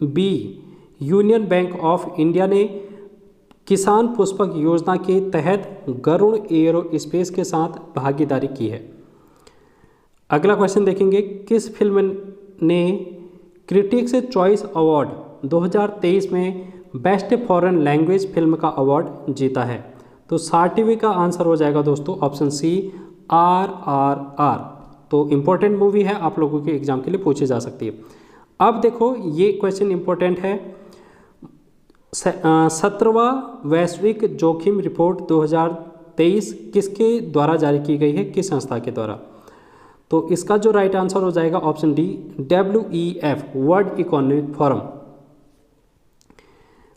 B, Union Bank of India ने किसान पुष्पक योजना के तहत गरुड़ एयरोस्पेस के साथ भागीदारी की है। अगला क्वेश्चन देखेंगे, किस फिल्म ने क्रिटिक्स चॉइस अवार्ड 2023 में बेस्ट फॉरेन लैंग्वेज फिल्म का अवार्ड जीता है? तो 60वीं का आंसर हो जाएगा दोस्तों ऑप्शन सी, RRR। तो इम्पोर्टेंट मूवी है, आप लोगों के एग्जाम के लिए पूछी जा सकती है। अब देखो ये क्वेश्चन इम्पोर्टेंट है, 17वां वैश्विक जोखिम रिपोर्ट 2023 किसके द्वारा जारी की गई है, किस संस्था के द्वारा? तो इसका जो राइट आंसर हो जाएगा option D, WEF, world economic forum.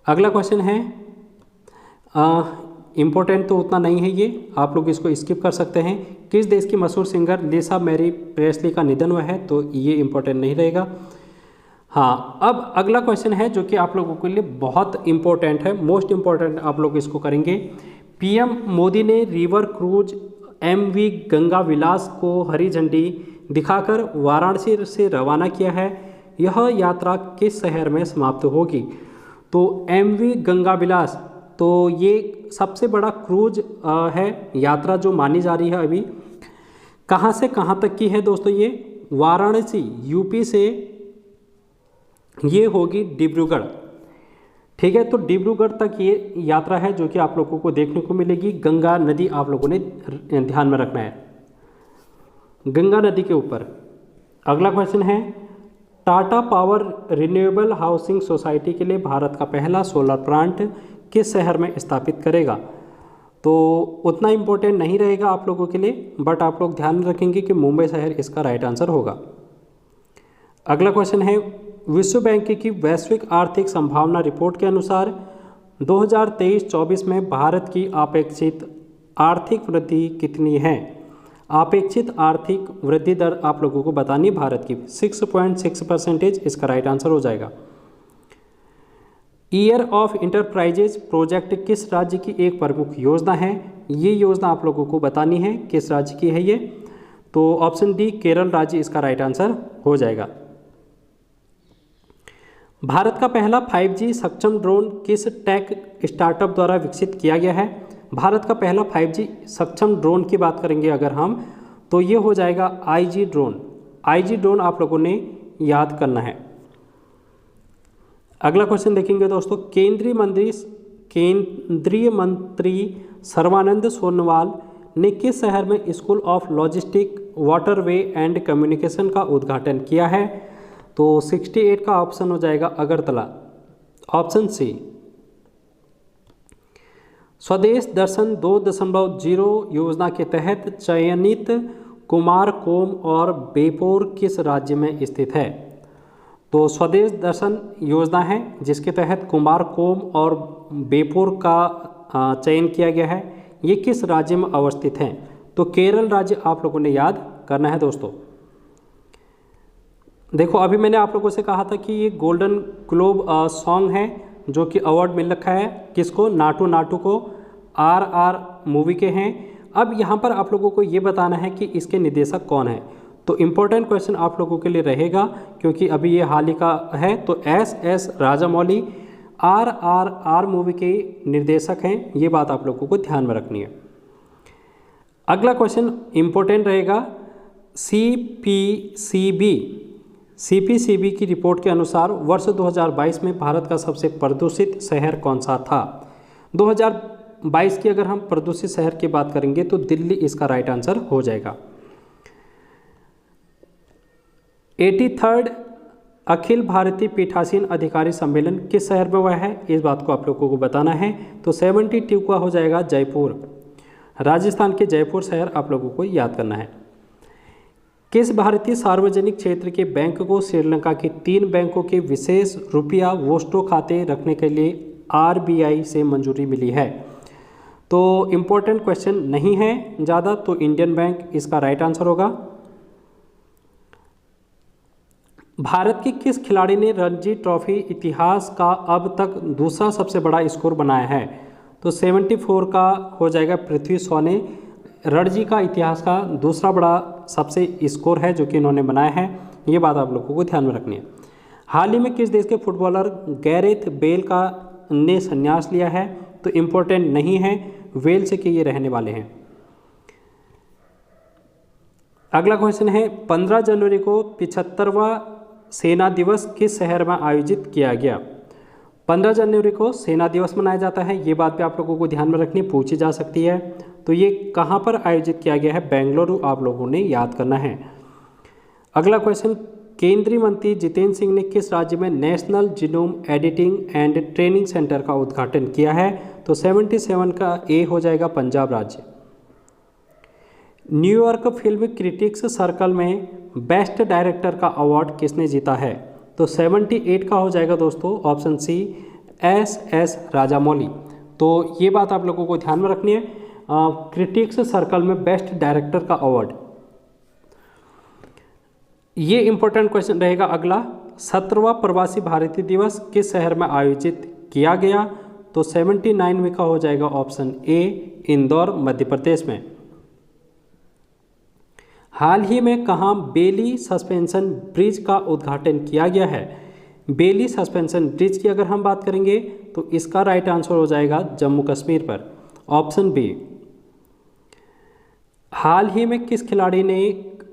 अगला क्वेश्चन है, इम्पोर्टेंट तो उतना नहीं है ये, आप लोग इसको स्किप कर सकते हैं। किस देश की मशहूर सिंगर लिसा मैरी प्रेस्ली का निधन हुआ है? तो ये इम्पोर्टेंट नहीं रहेगा। हाँ, अब अगला क्वेश्चन है जो कि आप लोगों के लिए बहुत इंपॉर्टेंट है, मोस्ट इम्पॉर्टेंट, आप लोग इसको करेंगे। PM मोदी ने रिवर क्रूज MV गंगा विलास को हरी झंडी दिखाकर वाराणसी से रवाना किया है। यह यात्रा किस शहर में समाप्त होगी? तो MV गंगा विलास, तो ये सबसे बड़ा क्रूज है, यात्रा जो मानी जा रही है अभी। कहाँ से कहाँ तक की है दोस्तों? ये वाराणसी UP से ये होगी डिब्रूगढ़, ठीक है। तो डिब्रूगढ़ तक ये यात्रा है जो कि आप लोगों को देखने को मिलेगी। गंगा नदी आप लोगों ने ध्यान में रखना है, गंगा नदी के ऊपर। अगला क्वेश्चन है, Tata power renewable housing society के लिए भारत का पहला सोलर प्लांट किस शहर में स्थापित करेगा? तो उतना इम्पोर्टेंट नहीं रहेगा आप लोगों के लिए, बट आप लोग ध्यान रखेंगे कि मुंबई शहर इसका राइट आंसर होगा। अगला क्वेश्चन है, विश्व बैंक की वैश्विक आर्थिक संभावना रिपोर्ट के अनुसार 2023-24 में भारत की अपेक्षित आर्थिक वृद्धि कितनी है? अपेक्षित आर्थिक वृद्धि दर आप लोगों को बतानी भारत की 6.6%, इसका राइट आंसर हो जाएगा। ईयर ऑफ इंटरप्राइजेज प्रोजेक्ट किस राज्य की एक प्रमुख योजना है? ये योजना आप लोगों को बतानी है किस राज्य की है ये। तो ऑप्शन डी, केरल राज्य, इसका राइट आंसर हो जाएगा। भारत का पहला 5G सक्षम ड्रोन किस टेक स्टार्टअप द्वारा विकसित किया गया है? भारत का पहला 5G सक्षम ड्रोन की बात करेंगे अगर हम, तो ये हो जाएगा IG ड्रोन। IG ड्रोन आप लोगों ने याद करना है। अगला क्वेश्चन देखेंगे दोस्तों, केंद्रीय मंत्री सर्बानंद सोनोवाल ने किस शहर में school of logistic, waterway and communication का उद्घाटन किया है? तो 68 का ऑप्शन हो जाएगा अगरतला, ऑप्शन सी। स्वदेश दर्शन 2.0 योजना के तहत चयनित कुमारकोम और बेपोर किस राज्य में स्थित है? तो स्वदेश दर्शन योजना है जिसके तहत कुमारकोम और बेपोर का चयन किया गया है। ये किस राज्य में अवस्थित हैं? तो केरल राज्य आप लोगों ने याद करना है दोस्तों। देखो, अभी मैंने आप लोगों से कहा था कि ये गोल्डन ग्लोब सॉन्ग है जो कि अवार्ड मिल रखा है किसको? नाटू नाटू को, RR मूवी के हैं। अब यहाँ पर आप लोगों को ये बताना है कि इसके निर्देशक कौन है। तो इम्पोर्टेंट क्वेश्चन आप लोगों के लिए रहेगा क्योंकि अभी ये हाल ही का है। तो SS राजामौली RRR मूवी के निर्देशक हैं, ये बात आप लोगों को ध्यान में रखनी है। अगला क्वेश्चन इम्पोर्टेंट रहेगा, CPCB की रिपोर्ट के अनुसार वर्ष 2022 में भारत का सबसे प्रदूषित शहर कौन सा था? 2022 की अगर हम प्रदूषित शहर की बात करेंगे तो दिल्ली इसका राइट आंसर हो जाएगा। 83rd अखिल भारतीय पीठासीन अधिकारी सम्मेलन किस शहर में हुआ है? इस बात को आप लोगों को बताना है। तो 72 का हो जाएगा जयपुर, राजस्थान के जयपुर शहर आप लोगों को याद करना है। किस भारतीय सार्वजनिक क्षेत्र के बैंक को श्रीलंका के 3 बैंकों के विशेष रुपया वोस्टो खाते रखने के लिए RBI से मंजूरी मिली है? तो इम्पोर्टेंट क्वेश्चन नहीं है ज़्यादा, तो इंडियन बैंक इसका राइट आंसर होगा। भारत के किस खिलाड़ी ने रणजी ट्रॉफी इतिहास का अब तक दूसरा सबसे बड़ा स्कोर बनाया है? तो 74 का हो जाएगा पृथ्वी शॉ ने। रणजी का इतिहास का दूसरा बड़ा सबसे स्कोर है जो कि इन्होंने बनाया है, ये बात आप लोगों को ध्यान में रखनी है। हाल ही में किस देश के फुटबॉलर गैरेथ बेल का ने संन्यास लिया है? तो इम्पोर्टेंट नहीं है, वेल्स के ये रहने वाले हैं। अगला क्वेश्चन है, 15 जनवरी को 75वां सेना दिवस किस शहर में आयोजित किया गया? 15 जनवरी को सेना दिवस मनाया जाता है, ये बात भी आप लोगों को ध्यान में रखनी, पूछी जा सकती है। तो ये कहाँ पर आयोजित किया गया है? बेंगलुरु आप लोगों ने याद करना है। अगला क्वेश्चन, केंद्रीय मंत्री जितेंद्र सिंह ने किस राज्य में national genome editing and training centre का उद्घाटन किया है? तो 77 का ए हो जाएगा पंजाब राज्य। न्यूयॉर्क फिल्म क्रिटिक्स सर्कल में बेस्ट डायरेक्टर का अवार्ड किसने जीता है? तो 78 का हो जाएगा दोस्तों ऑप्शन सी एस राजामौली। तो ये बात आप लोगों को ध्यान में रखनी है, क्रिटिक्स सर्कल में बेस्ट डायरेक्टर का अवार्ड। ये इंपॉर्टेंट क्वेश्चन रहेगा अगला, 17वां प्रवासी भारतीय दिवस किस शहर में आयोजित किया गया? तो 79 में का हो जाएगा ऑप्शन ए इंदौर मध्य प्रदेश में। हाल ही में कहाँ बेली सस्पेंशन ब्रिज का उद्घाटन किया गया है? बेली सस्पेंशन ब्रिज की अगर हम बात करेंगे तो इसका राइट आंसर हो जाएगा जम्मू कश्मीर पर, ऑप्शन बी। हाल ही में किस खिलाड़ी ने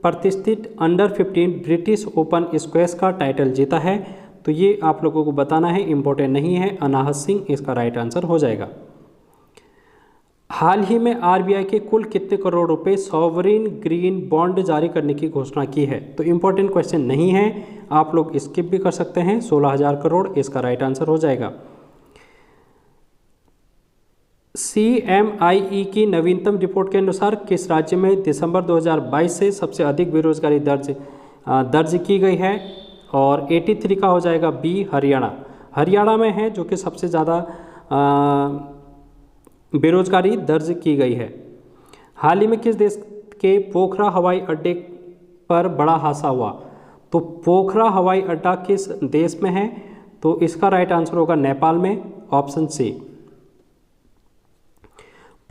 प्रतिष्ठित अंडर 15 ब्रिटिश ओपन स्क्वैश का टाइटल जीता है? तो ये आप लोगों को बताना है, इंपॉर्टेंट नहीं है, अनाहत सिंह इसका राइट आंसर हो जाएगा। हाल ही में आरबीआई के कुल कितने करोड़ रुपए सॉवरिन ग्रीन बॉन्ड जारी करने की घोषणा की है? तो इंपॉर्टेंट क्वेश्चन नहीं है, आप लोग स्किप भी कर सकते हैं, 16,000 करोड़ इसका राइट आंसर हो जाएगा। CMIE की नवीनतम रिपोर्ट के अनुसार किस राज्य में दिसंबर 2022 से सबसे अधिक बेरोजगारी दर्ज की गई है? और 83 का हो जाएगा बी हरियाणा। हरियाणा में है जो कि सबसे ज़्यादा बेरोजगारी दर्ज की गई है। हाल ही में किस देश के पोखरा हवाई अड्डे पर बड़ा हादसा हुआ? तो पोखरा हवाई अड्डा किस देश में है? तो इसका राइट आंसर होगा नेपाल में, ऑप्शन सी।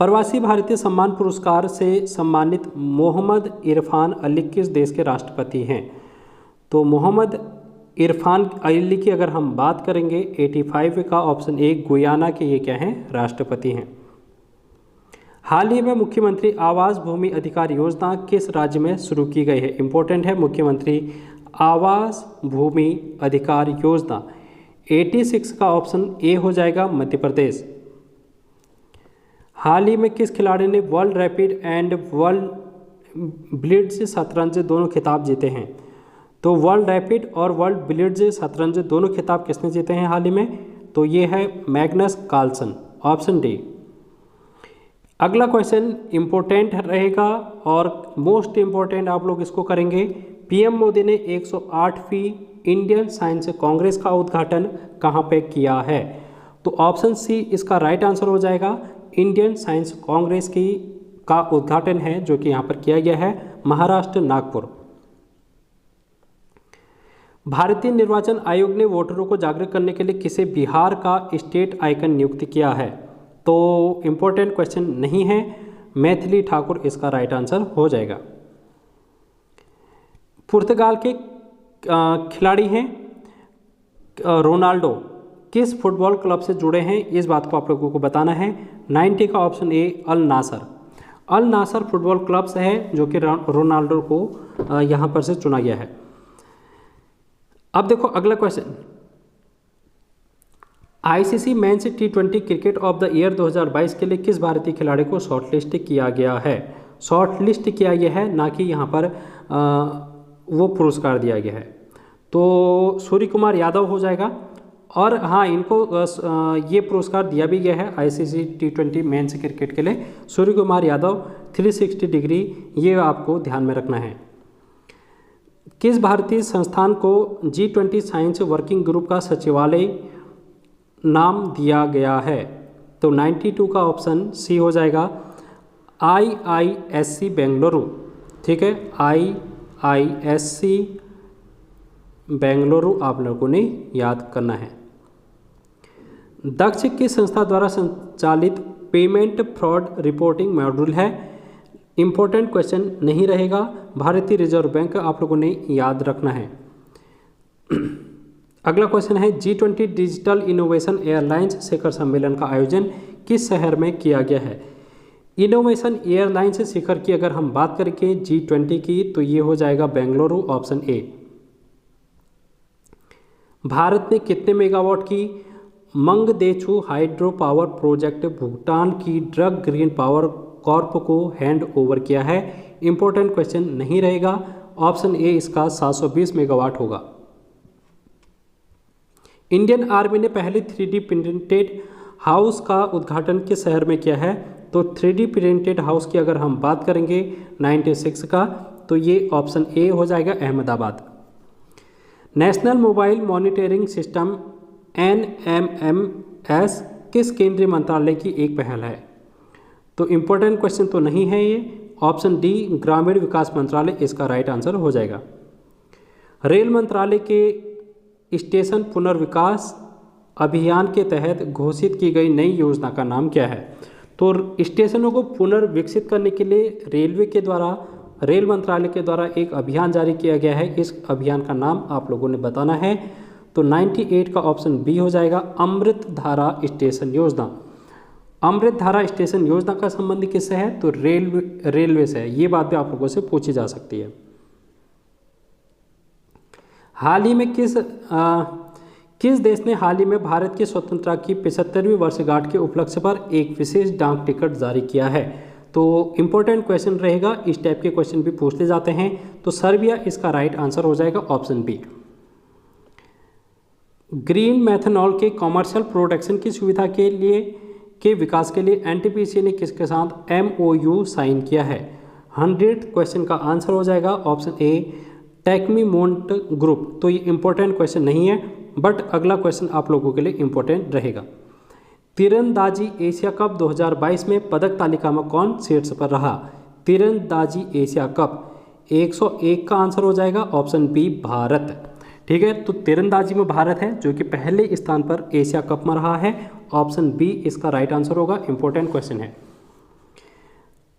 प्रवासी भारतीय सम्मान पुरस्कार से सम्मानित मोहम्मद इरफान अली किस देश के राष्ट्रपति हैं? तो मोहम्मद इरफान अली की अगर हम बात करेंगे 85 का ऑप्शन ए गुयाना के ये क्या हैं? राष्ट्रपति हैं। हाल ही में मुख्यमंत्री आवास भूमि अधिकार योजना किस राज्य में शुरू की गई है? इंपॉर्टेंट है, मुख्यमंत्री आवास भूमि अधिकार योजना 86 का ऑप्शन ए हो जाएगा मध्य प्रदेश। हाल ही में किस खिलाड़ी ने world rapid and world blitz शतरंज दोनों खिताब जीते हैं? तो वर्ल्ड रैपिड और वर्ल्ड ब्लिट्ज शतरंज दोनों खिताब किसने जीते हैं हाल ही में? तो ये है मैग्नस कार्लसन, ऑप्शन डी। अगला क्वेश्चन इंपॉर्टेंट रहेगा और मोस्ट इंपॉर्टेंट आप लोग इसको करेंगे। पीएम मोदी ने 108वीं इंडियन साइंस कांग्रेस का उद्घाटन कहाँ पे किया है? तो ऑप्शन सी इसका राइट आंसर हो जाएगा। इंडियन साइंस कांग्रेस का उद्घाटन है जो कि यहाँ पर किया गया है महाराष्ट्र नागपुर। भारतीय निर्वाचन आयोग ने वोटरों को जागरूक करने के लिए किसे बिहार का स्टेट आइकन नियुक्त किया है? तो इंपॉर्टेंट क्वेश्चन नहीं है, मैथिली ठाकुर इसका राइट आंसर हो जाएगा। पुर्तगाल के खिलाड़ी हैं रोनाल्डो, किस फुटबॉल क्लब से जुड़े हैं? इस बात को आप लोगों को बताना है। 90 का option A Al Nassr football club से है जो कि रोनाल्डो को यहाँ पर से चुना गया है। अब देखो अगला question, ICC men's T20 cricket of the year 2022 के लिए किस भारतीय खिलाड़ी को शॉर्टलिस्ट किया गया है? शॉर्टलिस्ट किया गया है, ना कि यहाँ पर वो पुरस्कार दिया गया है। तो सूर्य कुमार यादव हो जाएगा। और हाँ, इनको ये पुरस्कार दिया भी गया है आईसीसी T20 मेंस क्रिकेट के लिए, सूर्य कुमार यादव 360 डिग्री, ये आपको ध्यान में रखना है। किस भारतीय संस्थान को G20 साइंस वर्किंग ग्रुप का सचिवालय नाम दिया गया है? तो 92 का ऑप्शन सी हो जाएगा IISc बेंगलुरु। ठीक है, IISc बेंगलुरु आप लोगों ने याद करना है। दक्ष किस संस्था द्वारा संचालित पेमेंट फ्रॉड रिपोर्टिंग मॉड्यूल है? इंपॉर्टेंट क्वेश्चन नहीं रहेगा, भारतीय रिजर्व बैंक आप लोगों ने याद रखना है। अगला क्वेश्चन है G20 डिजिटल इनोवेशन एयरलाइंस शिखर सम्मेलन का आयोजन किस शहर में किया गया है? इनोवेशन एयरलाइंस शिखर की अगर हम बात करेंगे G20 की तो ये हो जाएगा बेंगलुरु, ऑप्शन ए। भारत ने कितने मेगावाट की Mangdechhu hydro power project Bhutan की ड्रग ग्रीन पावर कॉर्प को हैंड ओवर किया है? इंपॉर्टेंट क्वेश्चन नहीं रहेगा, ऑप्शन ए इसका 720 मेगावाट होगा। इंडियन आर्मी ने पहले 3D प्रिंटेड हाउस का उद्घाटन किस शहर में किया है? तो 3D प्रिंटेड हाउस की अगर हम बात करेंगे 96 का, तो ये ऑप्शन ए हो जाएगा, Ahmedabad. National mobile monitoring system NMMS किस केंद्रीय मंत्रालय की एक पहल है? तो इम्पोर्टेंट क्वेश्चन तो नहीं है ये, ऑप्शन डी ग्रामीण विकास मंत्रालय इसका राइट आंसर हो जाएगा। रेल मंत्रालय के स्टेशन पुनर्विकास अभियान के तहत घोषित की गई नई योजना का नाम क्या है? तो स्टेशनों को पुनर्विकसित करने के लिए रेल मंत्रालय के द्वारा एक अभियान जारी किया गया है। इस अभियान का नाम आप लोगों ने बताना है। तो 98 का ऑप्शन बी हो जाएगा, अमृत धारा स्टेशन योजना। अमृत धारा स्टेशन योजना का संबंध किससे है? तो रेलवे से है। ये बात भी आप लोगों से पूछी जा सकती है। हाल ही में किस देश ने हाल ही में भारत की स्वतंत्रता की 75वीं वर्षगांठ के उपलक्ष्य पर एक विशेष डाक टिकट जारी किया है? तो इम्पोर्टेंट क्वेश्चन रहेगा, इस टाइप के क्वेश्चन भी पूछते जाते हैं। तो सर्बिया इसका राइट आंसर हो जाएगा, ऑप्शन बी। ग्रीन मैथनॉल के कॉमर्शियल प्रोडक्शन की सुविधा के विकास के लिए NTPC ने किसके साथ MOU साइन किया है? 100th क्वेश्चन का आंसर हो जाएगा, ऑप्शन ए टेक्मीमोंट ग्रुप। तो ये इंपॉर्टेंट क्वेश्चन नहीं है, बट अगला क्वेश्चन आप लोगों के लिए इंपॉर्टेंट रहेगा। तीरंदाजी एशिया कप 2022 में पदक तालिका में कौन शीर्ष पर रहा? तीरंदाजी एशिया कप 101 का आंसर हो जाएगा, ऑप्शन बी भारत। ठीक है, तो तीरंदाजी में भारत है जो कि पहले स्थान पर एशिया कप में रहा है, ऑप्शन बी इसका राइट आंसर होगा। इंपॉर्टेंट क्वेश्चन है।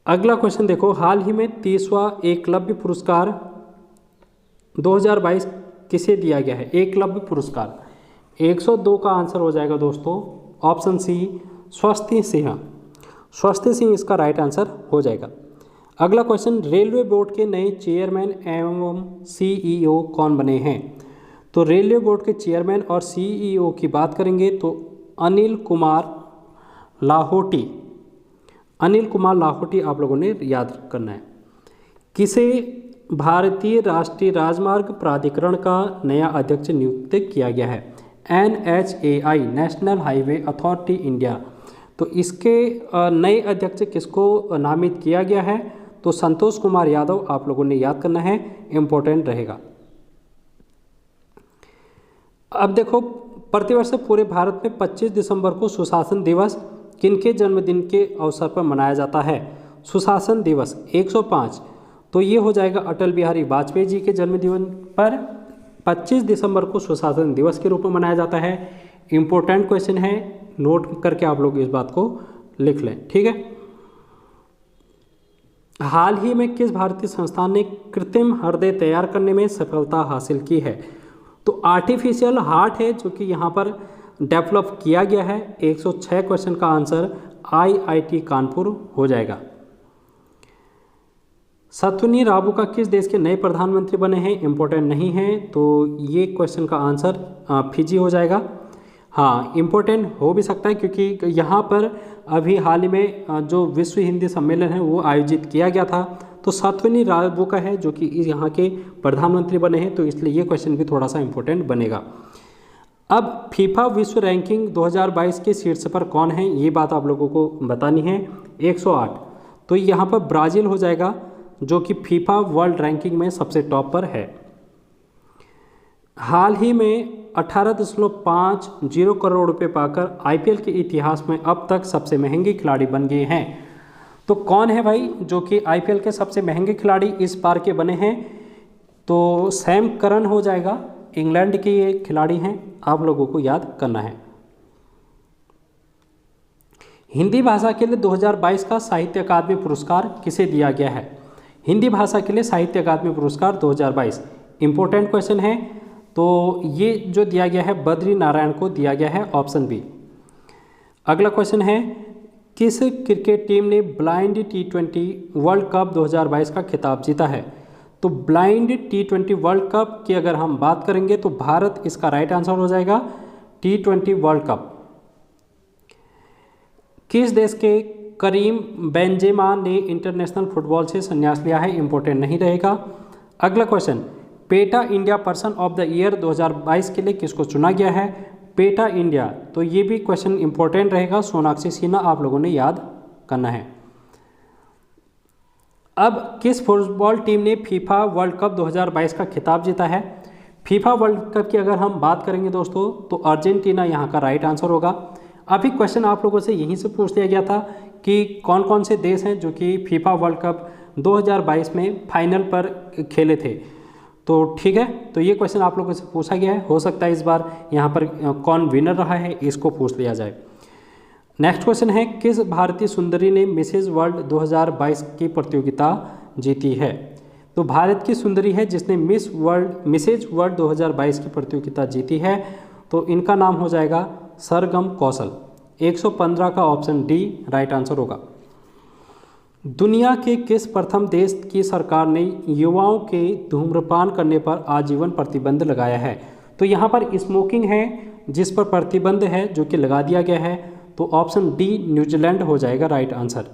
अगला क्वेश्चन देखो, हाल ही में 30वां एकलव्य पुरस्कार 2022 किसे दिया गया है? एकलव्य पुरस्कार 102 का आंसर हो जाएगा दोस्तों, ऑप्शन सी स्वस्ति सिंह। स्वस्ति सिंह इसका राइट आंसर हो जाएगा। अगला क्वेश्चन, रेलवे बोर्ड के नए चेयरमैन एवं CEO कौन बने हैं? तो रेलवे बोर्ड के चेयरमैन और CEO की बात करेंगे तो अनिल कुमार लाहोटी। अनिल कुमार लाहोटी आप लोगों ने याद करना है। किसे भारतीय राष्ट्रीय राजमार्ग प्राधिकरण का नया अध्यक्ष नियुक्त किया गया है? NHAI national highway authority India. तो इसके नए अध्यक्ष किसको नामित किया गया है? तो संतोष कुमार यादव आप लोगों ने याद करना है, इंपॉर्टेंट रहेगा। अब देखो, प्रतिवर्ष पूरे भारत में 25 दिसंबर को सुशासन दिवस किनके जन्मदिन के अवसर पर मनाया जाता है? सुशासन दिवस 105, तो ये हो जाएगा अटल बिहारी वाजपेयी जी के जन्मदिन पर 25 दिसंबर को सुशासन दिवस के रूप में मनाया जाता है। इम्पोर्टेंट क्वेश्चन है, नोट करके आप लोग इस बात को लिख लें। ठीक है, हाल ही में किस भारतीय संस्थान ने कृत्रिम हृदय तैयार करने में सफलता हासिल की है? तो आर्टिफिशियल हार्ट है जो कि यहाँ पर डेवलप किया गया है। 106 क्वेश्चन का आंसर IIT कानपुर हो जाएगा। सत्वनी राबुका किस देश के नए प्रधानमंत्री बने हैं? इंपॉर्टेंट नहीं है, तो ये क्वेश्चन का आंसर फिजी हो जाएगा। हाँ, इम्पोर्टेंट हो भी सकता है क्योंकि यहाँ पर अभी हाल ही में जो विश्व हिंदी सम्मेलन है वो आयोजित किया गया था। तो सत्वनी राबुका है जो कि यहाँ के प्रधानमंत्री बने हैं, तो इसलिए ये क्वेश्चन भी थोड़ा सा इम्पोर्टेंट बनेगा। अब फीफा विश्व रैंकिंग 2022 के शीर्ष पर कौन है, ये बात आप लोगों को बतानी है। 108, तो यहाँ पर ब्राज़ील हो जाएगा जो कि फीफा वर्ल्ड रैंकिंग में सबसे टॉप पर है। हाल ही में 18.50 करोड़ रुपए पाकर IPL के इतिहास में अब तक सबसे महंगे खिलाड़ी बन गए हैं। तो कौन है भाई जो कि IPL के सबसे महंगे खिलाड़ी इस बार के बने हैं? तो सैम करन हो जाएगा, इंग्लैंड के ये खिलाड़ी हैं, आप लोगों को याद करना है। हिंदी भाषा के लिए 2022 का साहित्य अकादमी पुरस्कार किसे दिया गया है? हिंदी भाषा के लिए साहित्य अकादमी पुरस्कार 2022 इंपॉर्टेंट क्वेश्चन है, तो ये जो दिया गया है बद्री नारायण को दिया गया है, ऑप्शन बी। अगला क्वेश्चन है, किस क्रिकेट टीम ने ब्लाइंड T20 वर्ल्ड कप 2022 का खिताब जीता है? तो ब्लाइंड T20 वर्ल्ड कप की अगर हम बात करेंगे तो भारत इसका राइट आंसर हो जाएगा। T20 वर्ल्ड कप किस देश के करीम बेंजेमा ने इंटरनेशनल फुटबॉल से संन्यास लिया है? इंपॉर्टेंट नहीं रहेगा। अगला question, PETA India person of the year 2022 के लिए किसको चुना गया है? पेटा इंडिया, तो ये भी क्वेश्चन इंपॉर्टेंट रहेगा, सोनाक्षी सिन्हा आप लोगों ने याद करना है। अब किस फुटबॉल टीम ने फीफा वर्ल्ड कप 2022 का खिताब जीता है? फीफा वर्ल्ड कप की अगर हम बात करेंगे दोस्तों तो अर्जेंटीना यहाँ का राइट आंसर होगा। अभी क्वेश्चन आप लोगों से यहीं से पूछ लिया गया था कि कौन कौन से देश हैं जो कि फीफा वर्ल्ड कप 2022 में फाइनल पर खेले थे, तो ठीक है, तो ये क्वेश्चन आप लोगों से पूछा गया है। हो सकता है इस बार यहाँ पर कौन विनर रहा है इसको पूछ लिया जाए। नेक्स्ट क्वेश्चन है, किस भारतीय सुंदरी ने मिसेज वर्ल्ड 2022 की प्रतियोगिता जीती है? तो भारत की सुंदरी है जिसने मिसेज वर्ल्ड 2022 की प्रतियोगिता जीती है, तो इनका नाम हो जाएगा सरगम कौशल। 115 का ऑप्शन डी राइट आंसर होगा। दुनिया के किस प्रथम देश की सरकार ने युवाओं के धूम्रपान करने पर आजीवन प्रतिबंध लगाया है? तो यहाँ पर स्मोकिंग है जिस पर प्रतिबंध है जो कि लगा दिया गया है, तो ऑप्शन डी न्यूजीलैंड हो जाएगा राइट आंसर।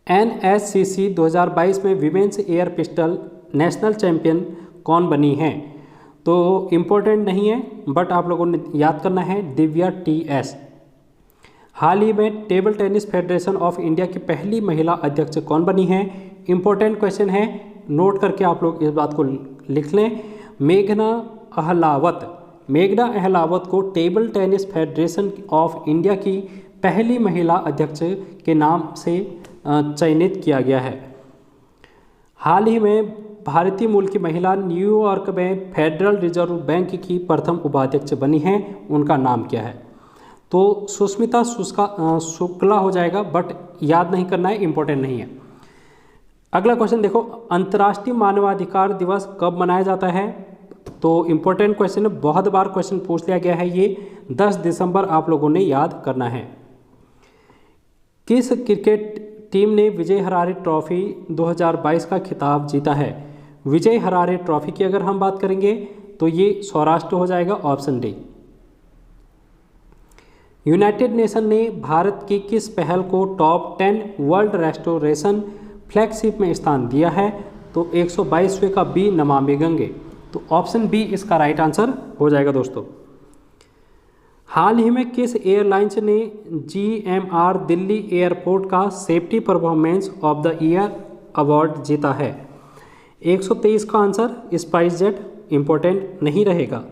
NSCC 2022 में women's air pistol national champion कौन बनी है? तो इम्पोर्टेंट नहीं है बट आप लोगों ने याद करना है, दिव्या TS। हाल ही में table tennis federation of India की पहली महिला अध्यक्ष कौन बनी है? इंपॉर्टेंट क्वेश्चन है, नोट करके आप लोग इस बात को लिख लें। मेघना अहलावत को table tennis federation of India की पहली महिला अध्यक्ष के नाम से चयनित किया गया है। हाल ही में भारतीय मूल की महिला न्यूयॉर्क में फेडरल रिजर्व बैंक की प्रथम उपाध्यक्ष बनी हैं, उनका नाम क्या है? तो सुष्मिता शुक्ला हो जाएगा, बट याद नहीं करना है, इंपॉर्टेंट नहीं है। अगला क्वेश्चन देखो, अंतर्राष्ट्रीय मानवाधिकार दिवस कब मनाया जाता है? तो इम्पोर्टेंट क्वेश्चन है, बहुत बार क्वेश्चन पूछ लिया गया है, ये 10 दिसंबर आप लोगों ने याद करना है। किस क्रिकेट टीम ने विजय हरारे ट्रॉफी 2022 का खिताब जीता है? विजय हरारे ट्रॉफी की अगर हम बात करेंगे तो ये सौराष्ट्र हो जाएगा, ऑप्शन डी। यूनाइटेड नेशन ने भारत की किस पहल को टॉप 10 वर्ल्ड रेस्टोरेशन फ्लैगशिप में स्थान दिया है? तो 122वें का बी नमामि गंगे, तो ऑप्शन बी इसका राइट आंसर हो जाएगा दोस्तों। हाल ही में किस एयरलाइंस ने GMR दिल्ली एयरपोर्ट का safety performance of the year award जीता है? 123 का आंसर स्पाइस जेट, इंपॉर्टेंट नहीं रहेगा।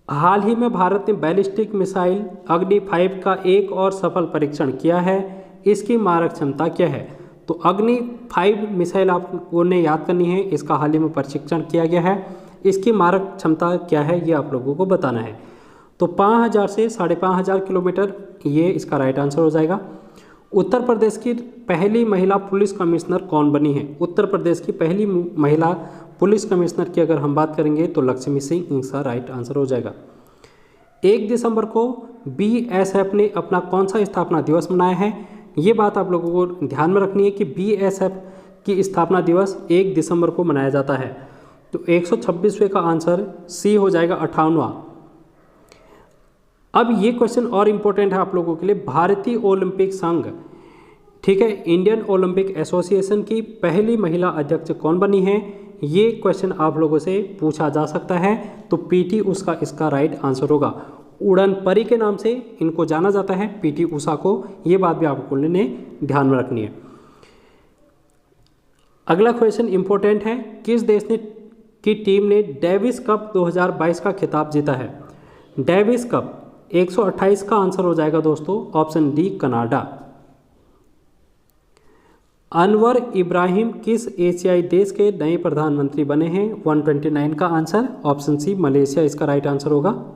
हाल ही में भारत ने बैलिस्टिक मिसाइल अग्नि 5 का एक और सफल परीक्षण किया है, इसकी मारक क्षमता क्या है? तो अग्नि 5 मिसाइल आपको ने याद करनी है, इसका हाल ही में परीक्षण किया गया है, इसकी मारक क्षमता क्या है ये आप लोगों को बताना है। तो 5000 से 5500 किलोमीटर, ये इसका राइट आंसर हो जाएगा। उत्तर प्रदेश की पहली महिला पुलिस कमिश्नर कौन बनी है? उत्तर प्रदेश की पहली महिला पुलिस कमिश्नर की अगर हम बात करेंगे तो लक्ष्मी सिंह, इसका राइट आंसर हो जाएगा। 1 दिसंबर को BSF ने अपना कौन सा स्थापना दिवस मनाया है? ये बात आप लोगों को ध्यान में रखनी है कि BSF की स्थापना दिवस 1 दिसंबर को मनाया जाता है, तो 126वें का आंसर सी हो जाएगा, 58वां। अब ये क्वेश्चन और इम्पोर्टेंट है आप लोगों के लिए, भारतीय ओलंपिक संघ, ठीक है, इंडियन ओलंपिक एसोसिएशन की पहली महिला अध्यक्ष कौन बनी है? ये क्वेश्चन आप लोगों से पूछा जा सकता है, तो PT उसका इसका राइट आंसर होगा। उड़न परी के नाम से इनको जाना जाता है, PT उषा को, ये बात भी आपको ने ध्यान में रखनी है। अगला क्वेश्चन इंपॉर्टेंट है, किस देश की टीम ने डेविस कप 2022 का खिताब जीता है? डेविस कप 128 का आंसर हो जाएगा दोस्तों, option D Canada. Anwar Ibrahim किस एशियाई देश के नए प्रधानमंत्री बने हैं? 129 का आंसर, ऑप्शन सी मलेशिया इसका राइट आंसर होगा।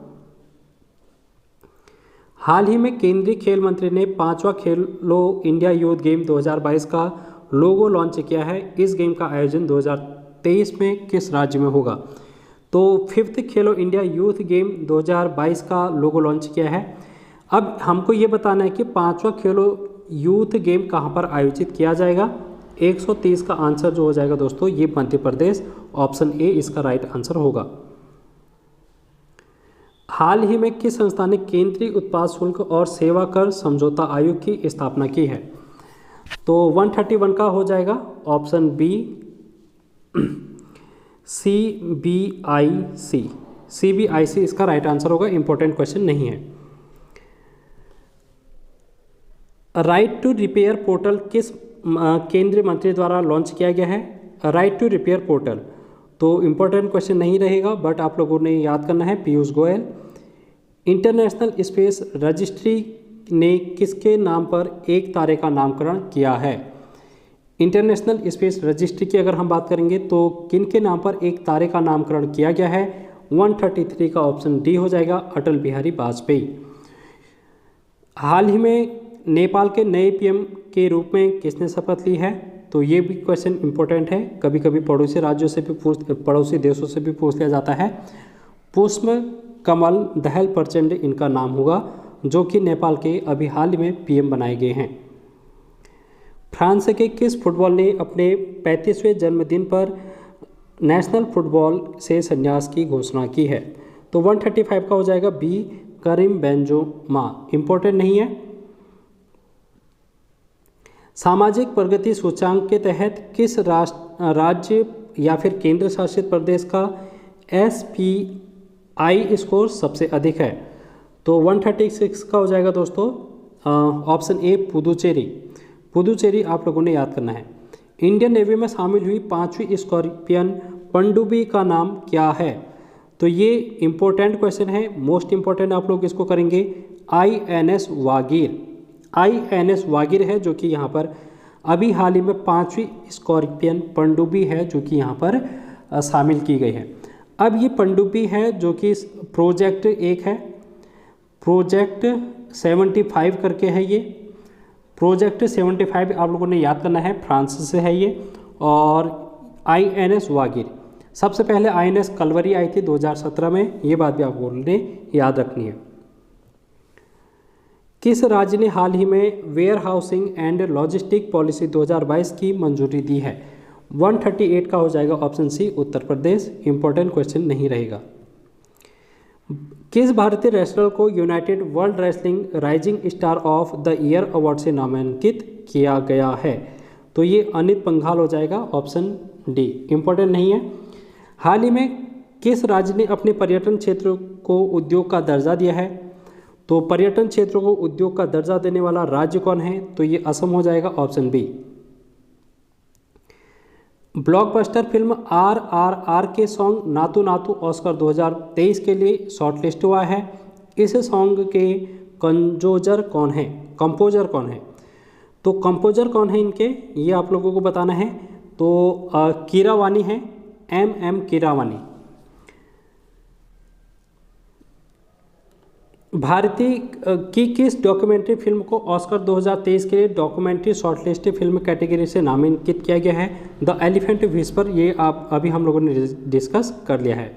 हाल ही में केंद्रीय खेल मंत्री ने 5वां खेलो इंडिया यूथ गेम 2022 का लोगो लॉन्च किया है, इस गेम का आयोजन 2023 में किस राज्य में होगा? तो 5th खेलो इंडिया यूथ गेम 2022 का लोगो लॉन्च किया है। अब हमको ये बताना है कि 5वां खेलो यूथ गेम कहाँ पर आयोजित किया जाएगा? 130 का आंसर जो हो जाएगा दोस्तों ये मध्य प्रदेश, ऑप्शन ए इसका राइट आंसर होगा। हाल ही में किस संस्था ने केंद्रीय उत्पाद शुल्क और सेवा कर समझौता आयोग की स्थापना की है? तो 131 का हो जाएगा ऑप्शन बी CBIC। CBIC इसका राइट आंसर होगा, इंपॉर्टेंट क्वेश्चन नहीं है। राइट टू रिपेयर पोर्टल किस केंद्रीय मंत्री द्वारा लॉन्च किया गया है? राइट टू रिपेयर पोर्टल तो इंपॉर्टेंट क्वेश्चन नहीं रहेगा, बट आप लोगों ने याद करना है, Piyush Goyal. International space registry ने किसके नाम पर एक तारे का नामकरण किया है? इंटरनेशनल स्पेस रजिस्ट्री की अगर हम बात करेंगे तो किन के नाम पर एक तारे का नामकरण किया गया है? 133 का ऑप्शन डी हो जाएगा, अटल बिहारी वाजपेयी। हाल ही में नेपाल के नए पीएम के रूप में किसने शपथ ली है? तो ये भी क्वेश्चन इंपॉर्टेंट है, कभी कभी पड़ोसी राज्यों से भी पड़ोसी देशों से भी पूछ लिया जाता है। पुष्प कमल दहल प्रचंड इनका नाम होगा, जो कि नेपाल के अभी हाल ही में पीएम बनाए गए हैं। फ्रांस के किस फुटबॉल ने अपने 35वें जन्मदिन पर नेशनल फुटबॉल से संन्यास की घोषणा की है? तो 135 का हो जाएगा बी, करीम बेंजोमा। इंपॉर्टेंट नहीं है। सामाजिक प्रगति सूचांक के तहत किस राज्य या फिर केंद्र शासित प्रदेश का SPI स्कोर सबसे अधिक है? तो 136 का हो जाएगा दोस्तों ऑप्शन ए, पुदुचेरी। पुदुचेरी आप लोगों ने याद करना है। इंडियन नेवी में शामिल हुई 5वीं स्कॉर्पियन पनडुब्बी का नाम क्या है? तो ये इंपॉर्टेंट क्वेश्चन है, मोस्ट इंपॉर्टेंट आप लोग इसको करेंगे। INS वागीर। INS वागीर है, जो कि यहाँ पर अभी हाल ही में 5वीं स्कॉर्पियन पनडुब्बी है, जो कि यहाँ पर शामिल की गई है। अब ये पनडुब्बी है जो कि प्रोजेक्ट एक है, प्रोजेक्ट 75 करके है। ये प्रोजेक्ट 75 आप लोगों ने याद करना है, फ्रांस से है ये। और INS वागीर, सबसे पहले INS कलवरी आई थी 2017 में, ये बात भी आप लोगों ने याद रखनी है। किस राज्य ने हाल ही में warehousing and logistic policy 2022 की मंजूरी दी है? 138 का हो जाएगा option C, Uttar Pradesh. Important question नहीं रहेगा। किस भारतीय रेसलर को United World Wrestling rising star of the year award से नामांकित किया गया है? तो ये अनित पंघाल हो जाएगा, ऑप्शन डी। इंपॉर्टेंट नहीं है। हाल ही में किस राज्य ने अपने पर्यटन क्षेत्र को उद्योग का दर्जा दिया है? तो पर्यटन क्षेत्रों को उद्योग का दर्जा देने वाला राज्य कौन है? तो ये असम हो जाएगा, option B. Blockbuster film RRR के सॉन्ग नातू नातू ऑस्कर 2023 के लिए शॉर्टलिस्ट हुआ है। इस सॉन्ग के कंपोजर कौन है? तो कंपोजर कौन है इनके, ये आप लोगों को बताना है। तो कीरावानी है, MM कीरावानी। भारतीय की किस डॉक्यूमेंट्री फिल्म को ऑस्कर 2023 के लिए डॉक्यूमेंट्री शॉर्टलिस्ट फिल्म कैटेगरी से नामांकित किया गया है? द एलिफेंट विस्पर, ये आप अभी हम लोगों ने डिस्कस कर लिया है।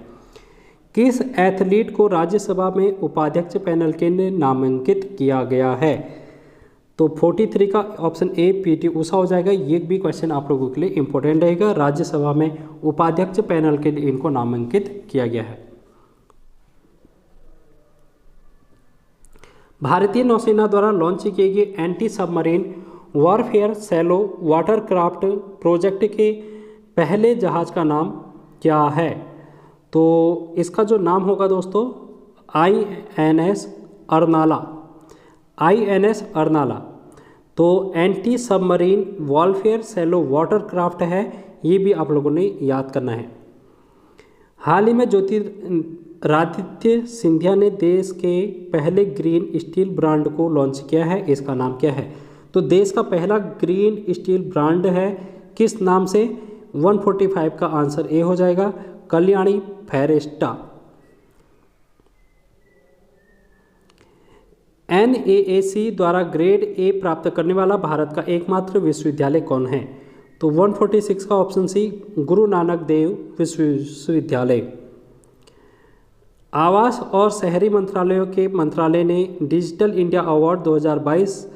किस एथलीट को राज्यसभा में उपाध्यक्ष पैनल के लिए नामांकित किया गया है? तो 43 का ऑप्शन ए, PT उषा हो जाएगा। ये भी क्वेश्चन आप लोगों के लिए इंपॉर्टेंट रहेगा। राज्यसभा में उपाध्यक्ष पैनल के लिए इनको नामांकित किया गया है। भारतीय नौसेना द्वारा लॉन्च किए गए anti submarine warfare shallow watercraft project के पहले जहाज का नाम क्या है? तो इसका जो नाम होगा दोस्तों INS अर्नाला। INS अर्नाला। तो anti submarine warfare shallow watercraft है, ये भी आप लोगों ने याद करना है। हाल ही में ज्योतिरादित्य सिंधिया ने देश के पहले ग्रीन स्टील ब्रांड को लॉन्च किया है, इसका नाम क्या है? तो देश का पहला ग्रीन स्टील ब्रांड है, किस नाम से? 145 का आंसर ए हो जाएगा, कल्याणी फेरेस्टा। NAAC द्वारा ग्रेड A प्राप्त करने वाला भारत का एकमात्र विश्वविद्यालय कौन है? तो 146 का ऑप्शन सी, गुरु नानक देव विश्वविद्यालय। आवास और शहरी मंत्रालयों के मंत्रालय ने डिजिटल इंडिया अवार्ड 2022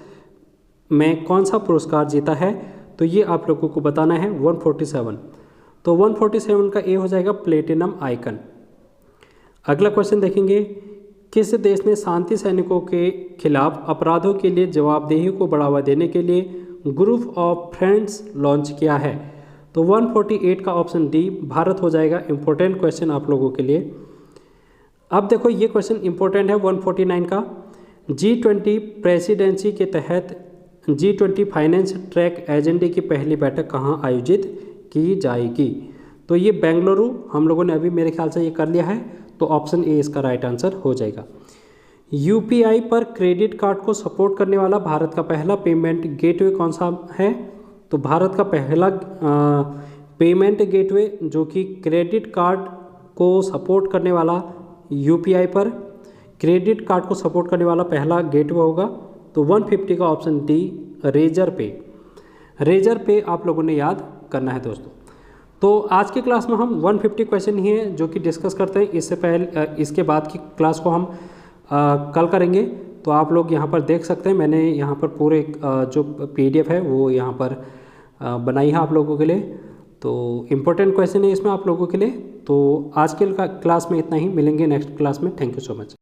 में कौन सा पुरस्कार जीता है? तो ये आप लोगों को बताना है। 147, तो 147 का ए हो जाएगा, प्लेटिनम आइकन। अगला क्वेश्चन देखेंगे, किस देश ने शांति सैनिकों के खिलाफ अपराधों के लिए जवाबदेही को बढ़ावा देने के लिए ग्रुप ऑफ फ्रेंड्स लॉन्च किया है? तो 148 का ऑप्शन डी भारत हो जाएगा। इंपॉर्टेंट क्वेश्चन आप लोगों के लिए। अब देखो ये क्वेश्चन इंपॉर्टेंट है 149 का। G20 प्रेसिडेंसी के तहत G20 फाइनेंस ट्रैक एजेंडे की पहली बैठक कहाँ आयोजित की जाएगी? तो ये बेंगलुरु हम लोगों ने अभी मेरे ख्याल से ये कर लिया है, तो ऑप्शन ए इसका राइट आंसर हो जाएगा। यूपीआई पर क्रेडिट कार्ड को सपोर्ट करने वाला भारत का पहला पेमेंट गेटवे कौन सा है? तो भारत का पहला पेमेंट गेटवे जो कि क्रेडिट कार्ड को सपोर्ट करने वाला, यूपीआई पर क्रेडिट कार्ड को सपोर्ट करने वाला पहला गेटवे होगा। तो 150 का ऑप्शन डी रेजर पे। रेजर पे आप लोगों ने याद करना है दोस्तों। तो आज की क्लास में हम 150 क्वेश्चन ही है जो कि डिस्कस करते हैं। इससे पहले इसके बाद की क्लास को हम कल करेंगे। तो आप लोग यहाँ पर देख सकते हैं, मैंने यहाँ पर पूरे जो PDF है वो यहाँ पर बनाई है आप लोगों के लिए। तो इम्पोर्टेंट क्वेश्चन है इसमें आप लोगों के लिए। तो आज के क्लास में इतना ही, मिलेंगे नेक्स्ट क्लास में। Thank you so much.